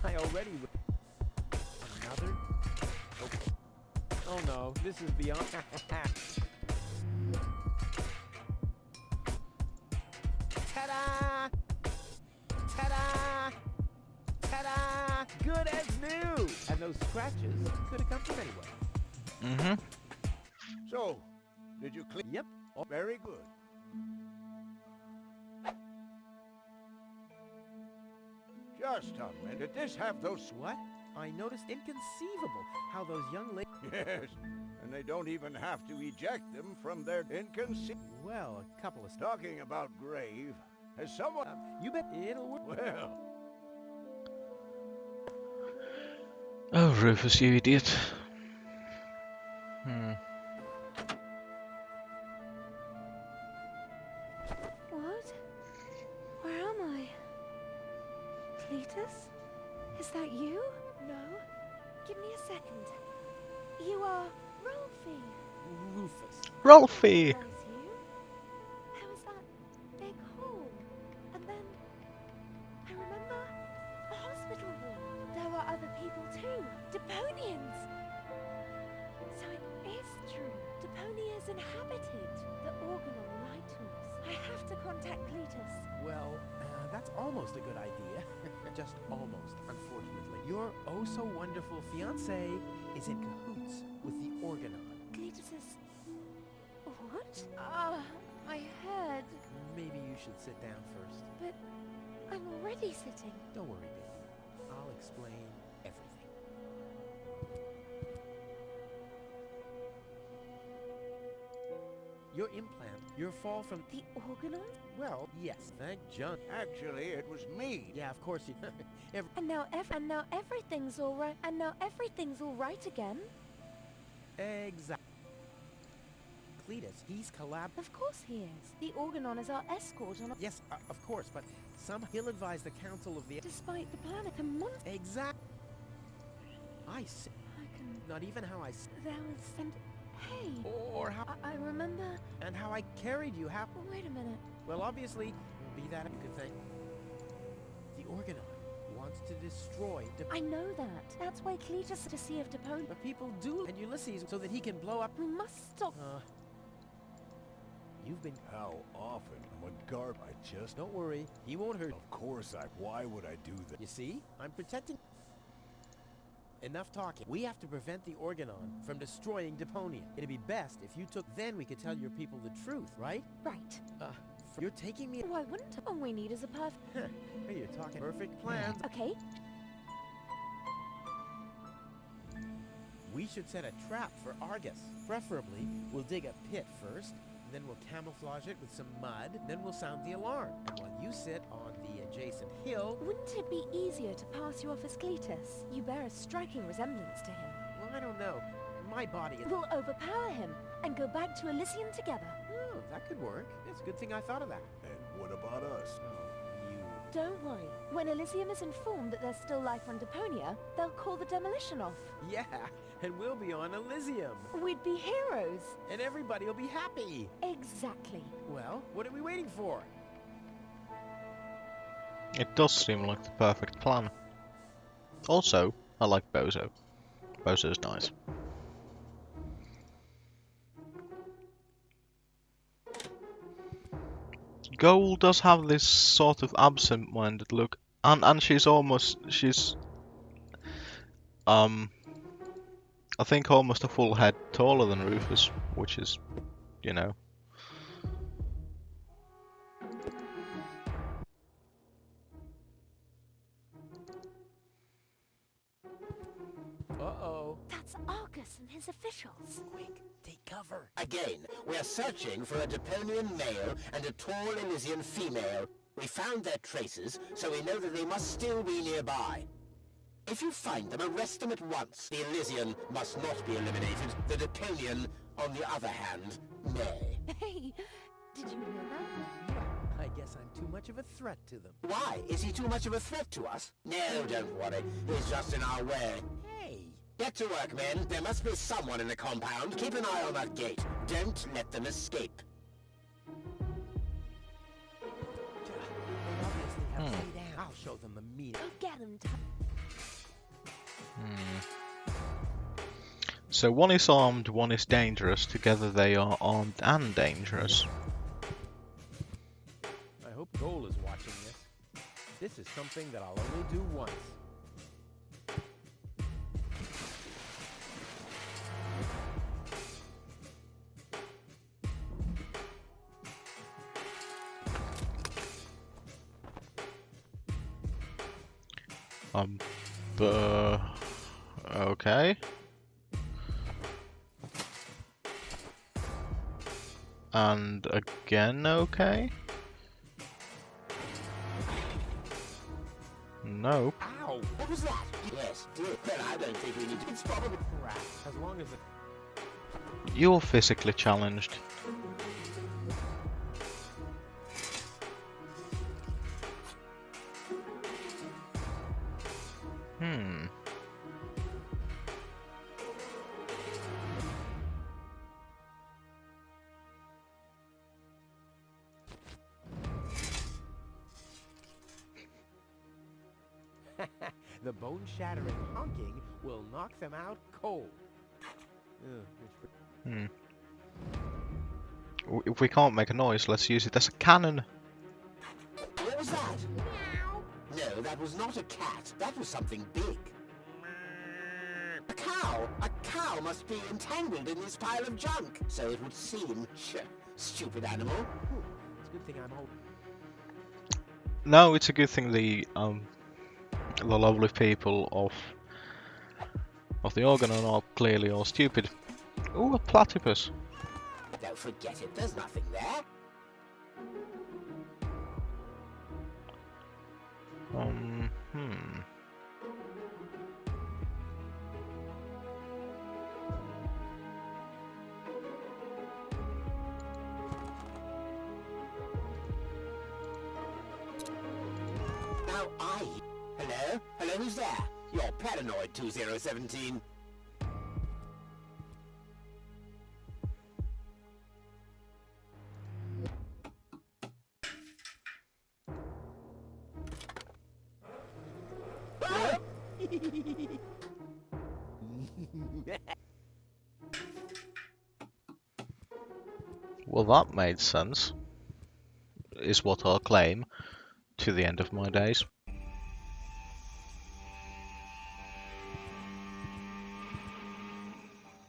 S5: I already... Another? Oh no, this is beyond... Ta-da! Ta-da! Ta-da! Good as new! And those scratches could have come from anywhere.
S6: So, did you clean?
S5: Yep.
S6: Oh, very good. Just a minute. Did this have those?
S5: What? I noticed inconceivable how those young ladies...
S6: Yes, and they don't even have to eject them from their
S5: Well, a couple of...
S6: Talking about grave, has someone...
S5: you bet it'll work.
S6: Well,
S1: Oh, Rufus, you idiot.
S7: What? Where am I? Cletus? Is that you? No. Give me a second. You are Rolfie.
S5: Rufus.
S1: Rolfie!
S7: That was you. There was that big hole. And then I remember a hospital room. There were other people too. Deponians. So it is true. Deponia is inhabited. The Organon lighthouse. I have to contact Cletus.
S5: Well, that's almost a good idea. Just almost, unfortunately. Your oh-so-wonderful fiancé is in cahoots with the Organon.
S7: Cletus is... What? My head.
S5: Maybe you should sit down first.
S7: But I'm already sitting.
S5: Don't worry, baby. I'll explain everything. Your implant, your fall from...
S7: The Organon?
S5: Well, yes, thank John.
S6: actually, it was me.
S5: Yeah, of course you...
S7: And now everything's all right. And now everything's all right again.
S5: Exactly. Cletus, he's
S7: Of course he is. The Organon is our escort on a...
S5: Yes, of course, but he'll advise the council of the...
S7: Despite the panic and monster...
S5: Exact. I see.
S7: I can...
S5: Not even how I...
S7: There was... And... Hey!
S5: Or how...
S7: I remember...
S5: And how I carried you, how...
S7: Wait a minute.
S5: Well, obviously, be that a good thing. The Organon. Why wants to destroy
S7: I know that. That's why Cletus to see if Deponia...
S5: But people do, and Ulysses, so that he can blow up.
S7: We must stop.
S5: You've been...
S8: How often? I'm a guard. I just...
S5: Don't worry, he won't hurt.
S8: Of course Why would I do that?
S5: You see? I'm protecting... Enough talking. We have to prevent the Organon from destroying Deponia. It'd be best if you took... Then we could tell your people the truth, right?
S7: Right.
S5: You're taking me...
S7: Why wouldn't? All we need is a perfect...
S5: Hey, you're talking perfect plans.
S7: Okay.
S5: We should set a trap for Argus. Preferably, we'll dig a pit first, then we'll camouflage it with some mud, then we'll sound the alarm. And while you sit on the adjacent hill...
S7: Wouldn't it be easier to pass you off as Cletus? You bear a striking resemblance to him.
S5: Well, I don't know. My body is...
S7: We'll overpower him and go back to Elysium together.
S5: Oh, that could work. It's a good thing I thought of that.
S8: And what about us?
S5: Oh, you...
S7: Don't worry. When Elysium is informed that there's still life on Deponia, they'll call the demolition off.
S5: Yeah, and we'll be on Elysium.
S7: We'd be heroes.
S5: And everybody will be happy.
S7: Exactly.
S5: Well, what are we waiting for?
S1: It does seem like the perfect plan. Also, I like Bozo. Bozo's nice. Goal does have this sort of absent-minded look, and she's I think almost a full head taller than Rufus, which is, you know.
S5: Uh-oh.
S7: That's Argus and his officials.
S5: Quick, take cover.
S3: Again, we are searching for a Deponian male and a tall Elysian female. We found their traces, so we know that they must still be nearby. If you find them, arrest them at once. The Elysian must not be eliminated. The Deponian, on the other hand, may.
S7: Hey, did you hear that?
S5: Yeah, I guess I'm too much of a threat to them.
S3: Why? Is he too much of a threat to us? No, don't worry. He's just in our way.
S5: Hey!
S3: Get to work, men. There must be someone in the compound. Keep an eye on that gate. Don't let them escape.
S5: They obviously have stayed down. I'll show them the meaning.
S7: Go get him, Tom.
S1: So one is armed, one is dangerous. Together they are armed and dangerous.
S5: I hope Goal is watching this. This is something that I'll only do once.
S1: Okay. And again, okay. Nope.
S5: Ow!
S3: What was that? Yes, dear. Well, I don't think we need to. It's probably
S5: Crap. As long as it...
S1: You're physically challenged.
S5: The bone-shattering honking will knock them out cold.
S1: If we can't make a noise, let's use it as a cannon.
S3: What was that? No, that was not a cat. That was something big. A cow! A cow must be entangled in this pile of junk. So it would seem. Stupid animal.
S5: It's a good thing I'm old.
S1: No, it's a good thing the lovely people of the Organon are clearly all stupid. Ooh, a platypus.
S3: Don't forget it. There's nothing there. Now Hello? Hello, who's there? You're paranoid, 2017.
S1: Well, that made sense, is what I'll claim to the end of my days.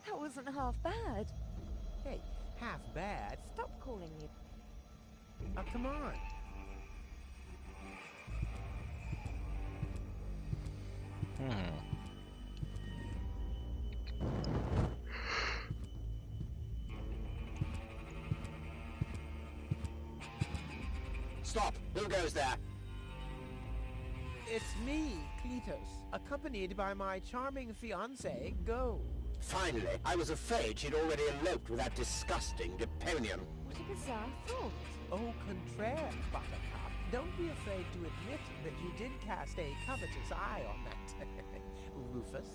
S7: That wasn't half bad.
S2: Hey, half bad?
S7: Stop calling me.
S2: Oh, come on.
S3: Stop! Who goes there?
S2: It's me, Cletus, accompanied by my charming fiancée, Go.
S3: Finally, I was afraid she'd already eloped with that disgusting Deponian.
S7: What a bizarre thought.
S2: Au contraire, Buttercup. Don't be afraid to admit that you did cast a covetous eye on that Rufus.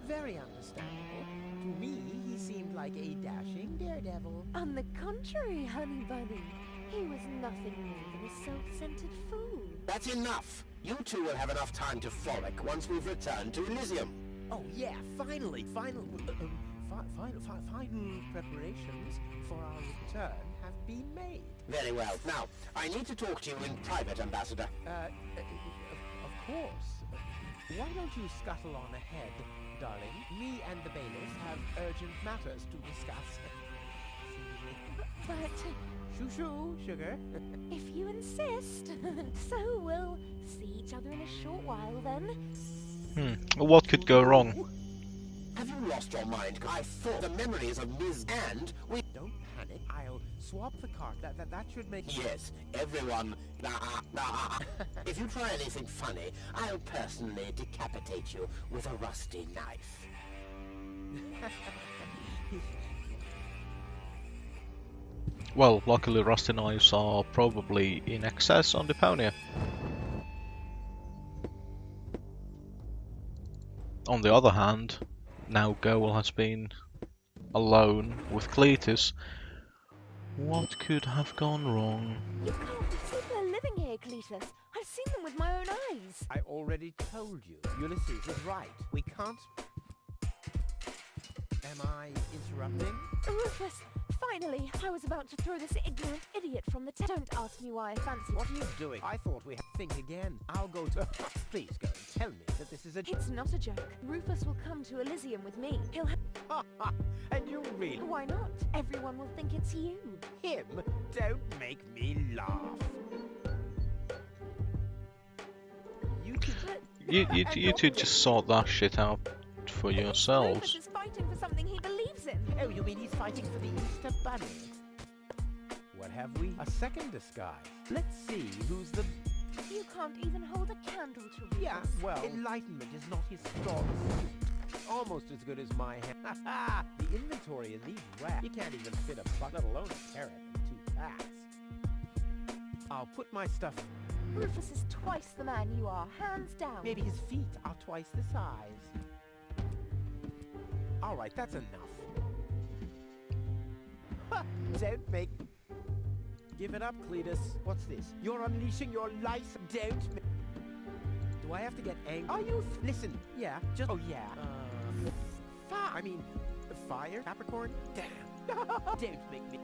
S2: Very understandable. To me, he seemed like a dashing daredevil.
S7: On the contrary, honey bunny. He was nothing more than a self-centered fool.
S3: That's enough! You two will have enough time to frolic once we've returned to Elysium.
S2: Oh yeah, finally, final preparations for our return have been made.
S3: Very well. Now, I need to talk to you in private, Ambassador.
S2: Of course. Why don't you scuttle on ahead, darling? Me and the bailiff have urgent matters to discuss.
S7: But
S2: Shoo-shoo, sugar.
S7: if you insist, so we'll see each other in a short while then.
S1: What could go wrong?
S3: Have you lost your mind? I thought the memories of Ms. And we...
S2: Don't panic. I'll swap the cart. That should make...
S3: Yes, everyone... If you try anything funny, I'll personally decapitate you with a rusty knife.
S1: Well, luckily rusty knives are probably in excess on Deponia. On the other hand, now Goal has been alone with Cletus. What could have gone wrong?
S7: You can't be people are living here, Cletus. I've seen them with my own eyes.
S2: I already told you. Ulysses is right. We can't... Am I interrupting?
S7: Rufus, finally, I was about to throw this ignorant idiot from the Don't ask me why I fancy...
S2: What are you doing? I thought we had to think again. I'll go to... Please go and tell me that this is a...
S7: It's not a joke. Rufus will come to Elysium with me. He'll have...
S2: And you really...
S7: Why not? Everyone will think it's you.
S2: Him? Don't make me laugh. You two...
S1: You two just sort that shit out for
S7: Rufus
S1: yourselves.
S7: is fighting for something he believes in.
S2: Oh, you mean he's fighting for the Easter Bunny? What have we? A second disguise. Let's see who's the...
S7: You can't even hold a candle to Rufus.
S2: Yeah, well, enlightenment is not his strong suit. Almost as good as my hand. The inventory in these racks. You can't even fit a buck, let alone a carrot and 2 packs. I'll put my stuff...
S7: Rufus is twice the man you are, hands down.
S2: Maybe his feet are twice the size. Alright, that's enough. Don't make... Give it up, Cletus. What's this? You're unleashing your life. Don't Do I have to get angry? Are you... Listen, yeah, just... Oh, yeah. I mean, fire? Capricorn? Damn. Don't make me...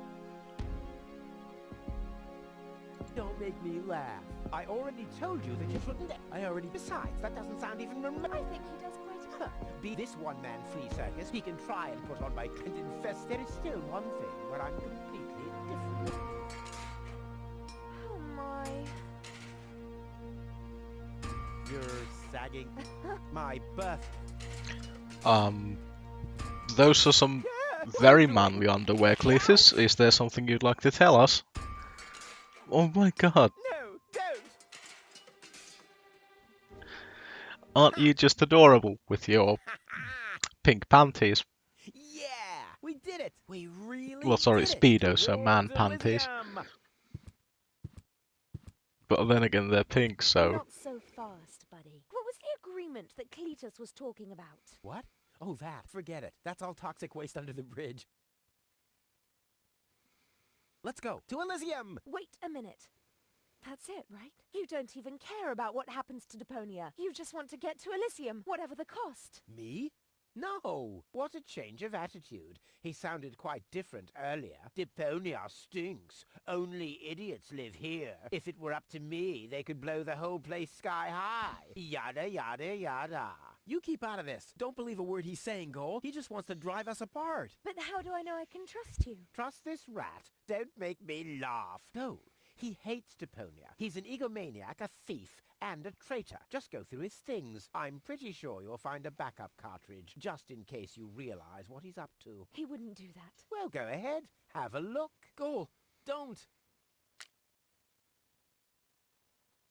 S2: Don't make me laugh. I already told you that you shouldn't... I already... Besides, that doesn't sound even
S7: I think he does quite enough.
S2: Be this one-man free circus, he can try and put on my and infest. There is still one thing where I'm completely different.
S7: Oh my...
S2: You're sagging. My birth...
S1: Those are some very manly underwear, Cletus. Is there something you'd like to tell us? Oh my god.
S2: No, don't!
S1: Aren't you just adorable with your pink panties?
S2: Yeah! We did it! We really
S1: Well, sorry,
S2: did it!
S1: Speedo, so man
S2: Towards
S1: panties.
S2: Elysium!
S1: But then again, they're pink, so...
S7: Not so fast, buddy. What was the agreement that Cletus was talking about?
S2: What? Oh, that. Forget it. That's all toxic waste under the bridge. Let's go. To Elysium!
S7: Wait a minute. That's it, right? You don't even care about what happens to Deponia. You just want to get to Elysium, whatever the cost.
S2: Me? No! What a change of attitude. He sounded quite different earlier. Deponia stinks. Only idiots live here. If it were up to me, they could blow the whole place sky high. Yada, yada, yada.
S5: You keep out of this. Don't believe a word he's saying, Goal. He just wants to drive us apart.
S7: But how do I know I can trust you?
S2: Trust this rat? Don't make me laugh. No, he hates Deponia. He's an egomaniac, a thief, and a traitor. Just go through his things. I'm pretty sure you'll find a backup cartridge, just in case you realize what he's up to.
S7: He wouldn't do that.
S2: Well, go ahead. Have a look.
S5: Goal, don't.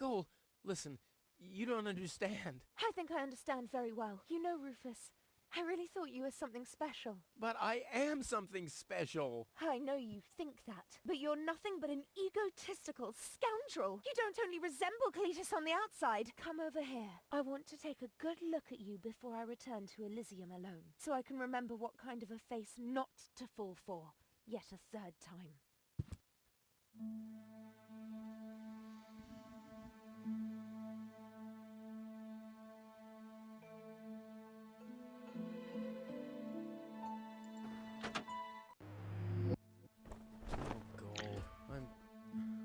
S5: Goal, listen, you don't understand.
S7: I think I understand very well. You know, Rufus, I really thought you were something special.
S5: But I am something special.
S7: I know you think that, but you're nothing but an egotistical scoundrel. You don't only resemble Cletus on the outside. Come over here. I want to take a good look at you before I return to Elysium alone, so I can remember what kind of a face not to fall for, yet a third time.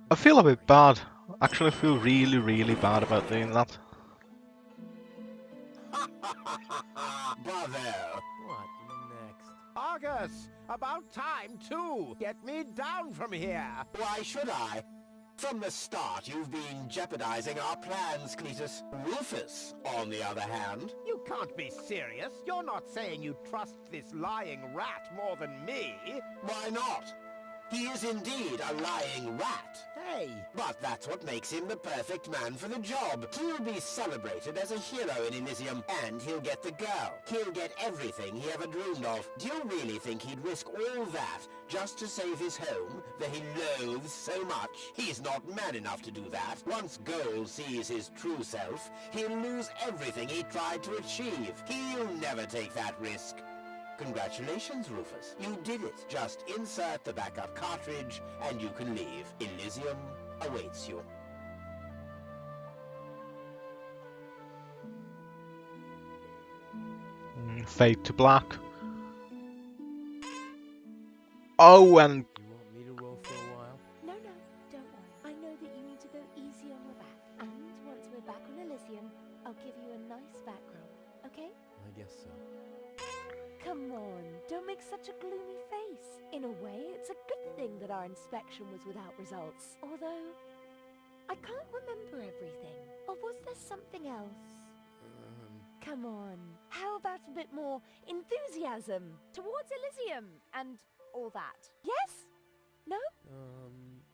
S1: I feel a bit bad. Actually, I feel really, really bad about doing that.
S3: Bravo!
S2: What next? Argus! About time, too! Get me down from here!
S3: Why should I? From the start, you've been jeopardizing our plans, Cletus. Rufus, on the other hand...
S2: You can't be serious! You're not saying you trust this lying rat more than me!
S3: Why not? He is indeed a lying rat.
S2: Hey!
S3: But that's what makes him the perfect man for the job. He'll be celebrated as a hero in Elysium, and he'll get the girl. He'll get everything he ever dreamed of. Do you really think he'd risk all that just to save his home that he loathes so much? He's not man enough to do that. Once Goal sees his true self, he'll lose everything he tried to achieve. He'll never take that risk. Congratulations, Rufus. You did it. Just insert the backup cartridge and you can leave. Elysium awaits you.
S1: Fade to black. Oh, and
S5: You want me to roll for a while?
S7: No, don't worry. I know that you need to go easy on your back. And once we're back on Elysium, I'll give you a nice background, okay?
S5: I guess so.
S7: Come on, don't make such a gloomy face. In a way, it's a good thing that our inspection was without results. Although, I can't remember everything. Or was there something else? Come on, how about a bit more enthusiasm towards Elysium and all that? Yes? No?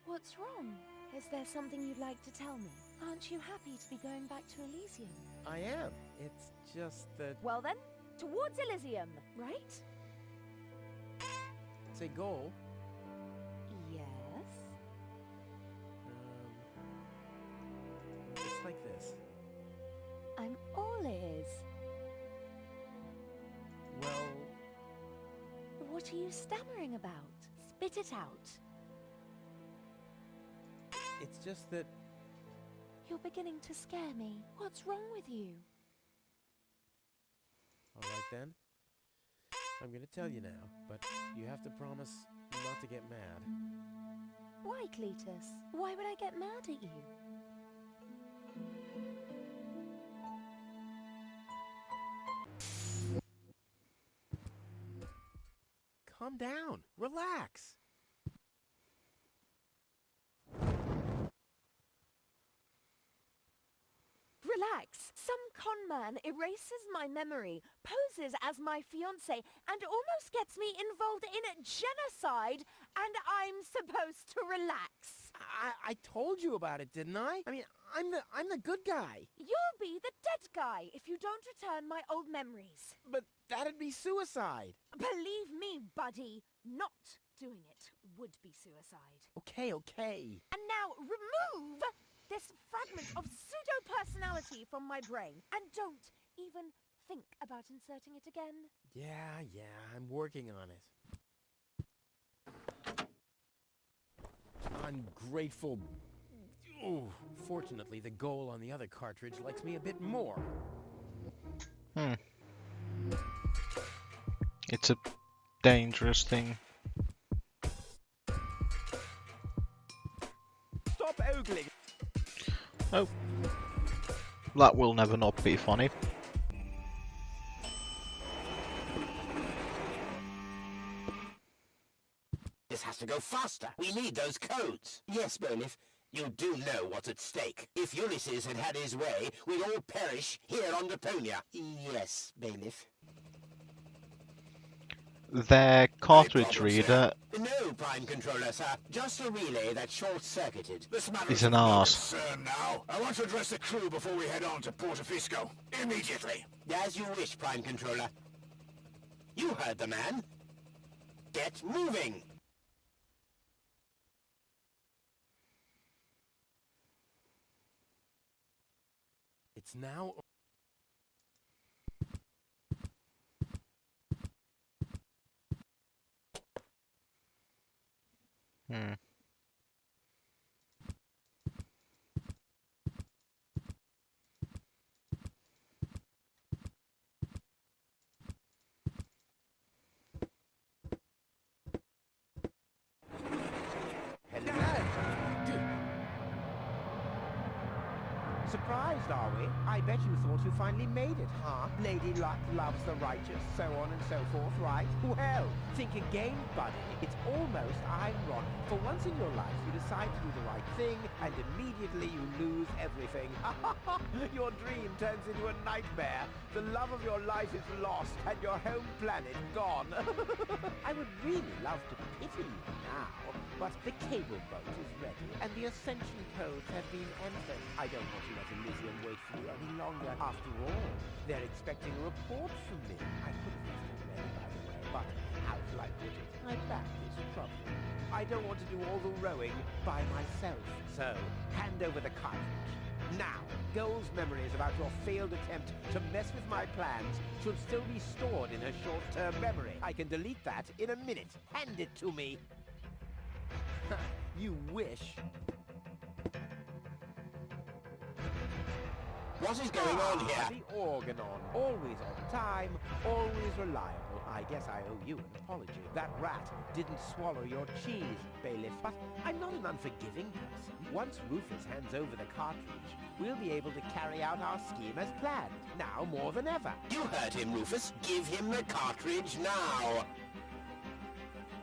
S7: What's wrong? Is there something you'd like to tell me? Aren't you happy to be going back to Elysium?
S5: I am. It's just that...
S7: Well then, towards Elysium, right?
S5: Say, Goal.
S7: Yes?
S5: It's like this.
S7: I'm all ears.
S5: Well...
S7: What are you stammering about? Spit it out.
S5: It's just that...
S7: You're beginning to scare me. What's wrong with you?
S5: Alright then. I'm gonna tell you now, but you have to promise not to get mad.
S7: Why, Cletus? Why would I get mad at you?
S5: Calm down. Relax.
S7: Relax. Some con man erases my memory, poses as my fiancé, and almost gets me involved in a genocide, and I'm supposed to relax.
S5: I told you about it, didn't I? I mean, I'm the good guy.
S7: You'll be the dead guy if you don't return my old memories.
S5: But that'd be suicide.
S7: Believe me, buddy, not doing it would be suicide.
S5: Okay.
S7: And now remove this fragment of pseudo-personality from my brain. And don't even think about inserting it again.
S5: Yeah, I'm working on it. Ungrateful...
S2: Oh, fortunately, the goal on the other cartridge likes me a bit more.
S1: Hmm. It's a dangerous thing.
S2: Stop ogling!
S1: Oh. That will never not be funny.
S3: This has to go faster. We need those codes. Yes, Bailiff. You do know what's at stake. If Ulysses had had his way, we'd all perish here on Deponia. Yes, Bailiff.
S1: Their cartridge reader
S3: No, Prime Controller, sir. Just a relay that's short-circuited. This matter
S1: is
S3: is
S1: an
S3: of no
S1: arse.
S3: concern now. I want to address the crew before we head on to Portofisco. Immediately. As you wish, Prime Controller. You heard the man. Get moving.
S2: It's now...
S1: Hmm.
S5: Surprised, are we? I bet you thought you finally made it, huh? Lady Luck loves the righteous, so on and so forth, right? Well, think again, buddy. It's almost ironic. For once in your life, you decide to do the right thing, and immediately you lose everything. Your dream turns into a nightmare. The love of your life is lost, and your home planet gone. I would really love to pity you now, but the cable boat is ready, and the ascension codes have been entered. I don't want to let Elysium wait for you any longer. After all, they're expecting a report from me. I could have left it ready, by the way, but how shall I put it? My back is troubled. I don't want to do all the rowing by myself. So, hand over the cartridge. Now, Goal's memories about your failed attempt to mess with my plans should still be stored in her short-term memory. I can delete that in a minute. Hand it to me. You wish.
S3: What is going on here?
S5: The Organon. Always on time, always reliable. I guess I owe you an apology. That rat didn't swallow your cheese, Bailiff. But I'm not an unforgiving person. Once Rufus hands over the cartridge, we'll be able to carry out our scheme as planned. Now more than ever.
S3: You heard him, Rufus. Give him the cartridge now.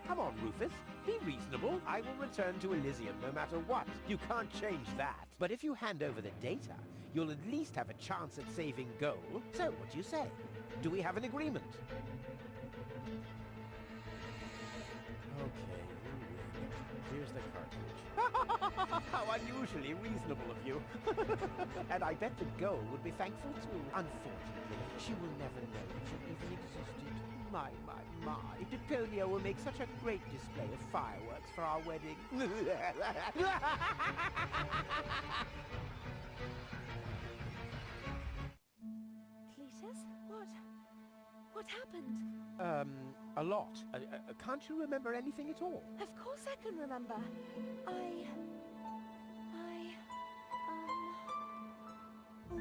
S5: Come on, Rufus. Be reasonable. I will return to Elysium no matter what. You can't change that. But if you hand over the data, you'll at least have a chance at saving Goal. So, what do you say? Do we have an agreement?
S2: Okay, you win. Here's the cartridge.
S5: How unusually reasonable of you. And I bet the Goal would be thankful too. Unfortunately, she will never know that you even existed. My. Deponia will make such a great display of fireworks for our wedding.
S7: Cletus? What happened?
S5: A lot. Can't you remember anything at all?
S7: Of course I can remember.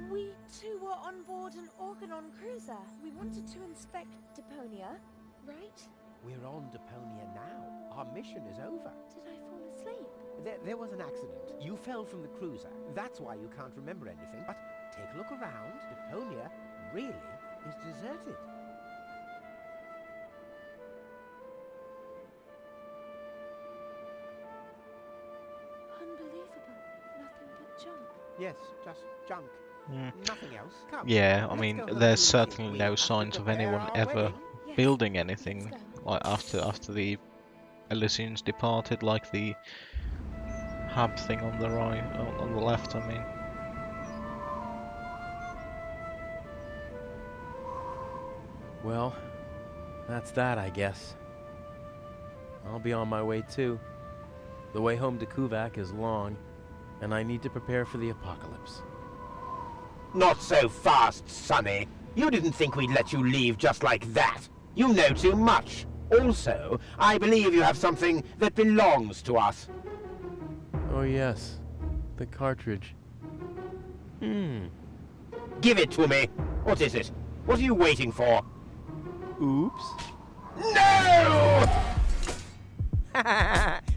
S7: We two were on board an Organon cruiser. We wanted to inspect Deponia, right?
S5: We're on Deponia now. Our mission is over.
S7: Did I fall asleep?
S5: There was an accident. You fell from the cruiser. That's why you can't remember anything. But take a look around. Deponia really is deserted.
S7: Unbelievable. Nothing but junk.
S5: Yes, just junk. Nothing else. Come.
S1: Yeah, I
S5: let's
S1: mean,
S5: go home
S1: there's
S5: to
S1: certainly
S5: Elysium. We
S1: no
S5: have to
S1: signs of
S5: prepare
S1: anyone
S5: our
S1: ever
S5: wedding.
S7: Yes.
S1: building anything
S7: Let's
S1: like after the Elysians departed, like the hub thing on the right, on the left. I mean,
S2: Well, that's that, I guess. I'll be on my way too. The way home to Kuvak is long, and I need to prepare for the apocalypse.
S3: Not so fast, Sonny. You didn't think we'd let you leave just like that. You know too much. Also, I believe you have something that belongs to us.
S2: Oh yes,
S5: The cartridge.
S3: Give it to me! What is it? What are you waiting for?
S5: Oops.
S3: No!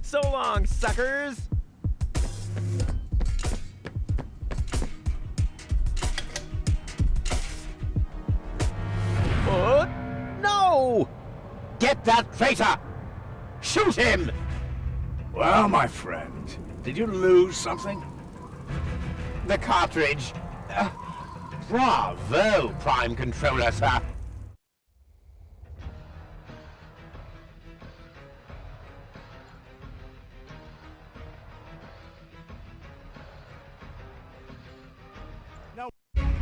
S5: So long, suckers! What? No!
S3: Get that traitor! Shoot him!
S6: Well, my friend, did you lose something?
S3: The cartridge. Bravo, Prime Controller, sir.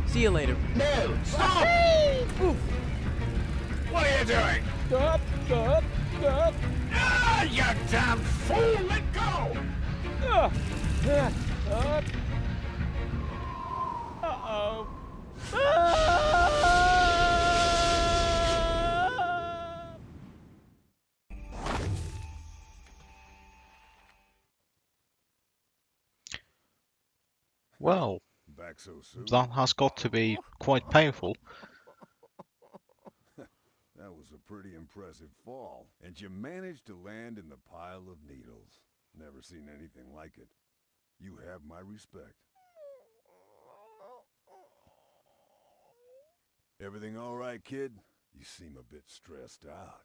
S5: See you later.
S3: No, stop!
S5: Oof.
S3: What are you doing?
S5: Stop, stop, stop.
S3: Ah, you damn fool! Let go!
S5: Uh-oh.
S1: Well,
S8: Back so soon?
S1: that has got to be quite painful.
S8: That was a pretty impressive fall. And you managed to land in the pile of needles. Never seen anything like it. You have my respect. Everything all right, kid? You seem a bit stressed out.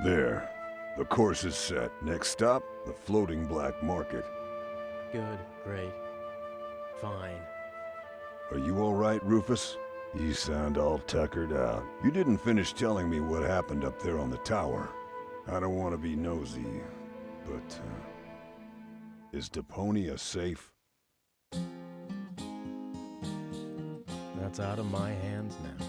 S8: There. The course is set. Next stop, the floating black market.
S5: Good, great, fine.
S8: Are you all right, Rufus? You sound all tuckered out. You didn't finish telling me what happened up there on the tower. I don't want to be nosy, but, is Deponia safe?
S5: That's out of my hands now.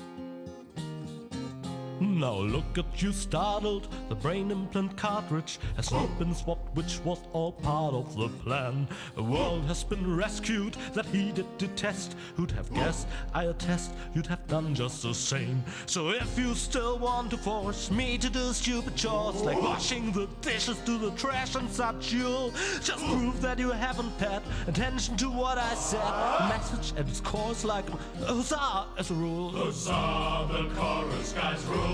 S9: Now look at you startled, the brain implant cartridge has not been swapped, which was all part of the plan. A world has been rescued that he did detest. Who'd have guessed, I attest, you'd have done just the same. So if you still want to force me to do stupid chores like washing the dishes, do the trash and such, you'll just prove that you haven't paid attention to what I said. A message at its core is like a huzzah as a rule. Huzzah, the chorus guys rule.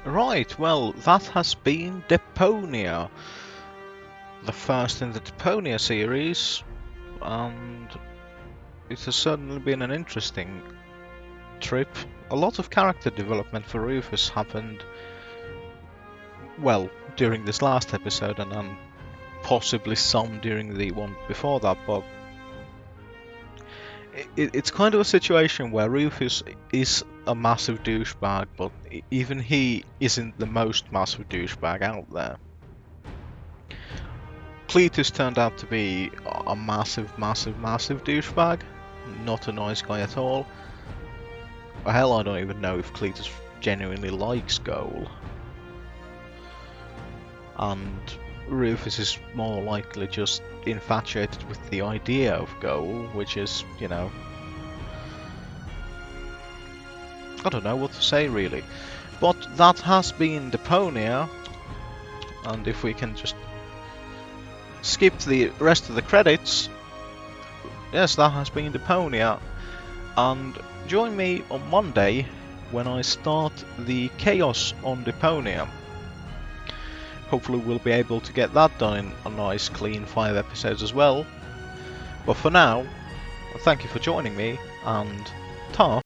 S1: Right, well, that has been Deponia. The first in the Deponia series, and it has certainly been an interesting trip. A lot of character development for Rufus happened, well, during this last episode, and then possibly some during the one before that, but it's kind of a situation where Rufus is a massive douchebag, but even he isn't the most massive douchebag out there. Cletus turned out to be a massive douchebag, not a nice guy at all. Hell, I don't even know if Cletus genuinely likes Goal. And Rufus is more likely just infatuated with the idea of Goal, which is, you know, I don't know what to say really. But that has been Deponia, and if we can just skip the rest of the credits, yes, that has been Deponia, and join me on Monday when I start the Chaos on Deponia. Hopefully we'll be able to get that done in a nice clean 5 episodes as well. But for now, thank you for joining me, and ta!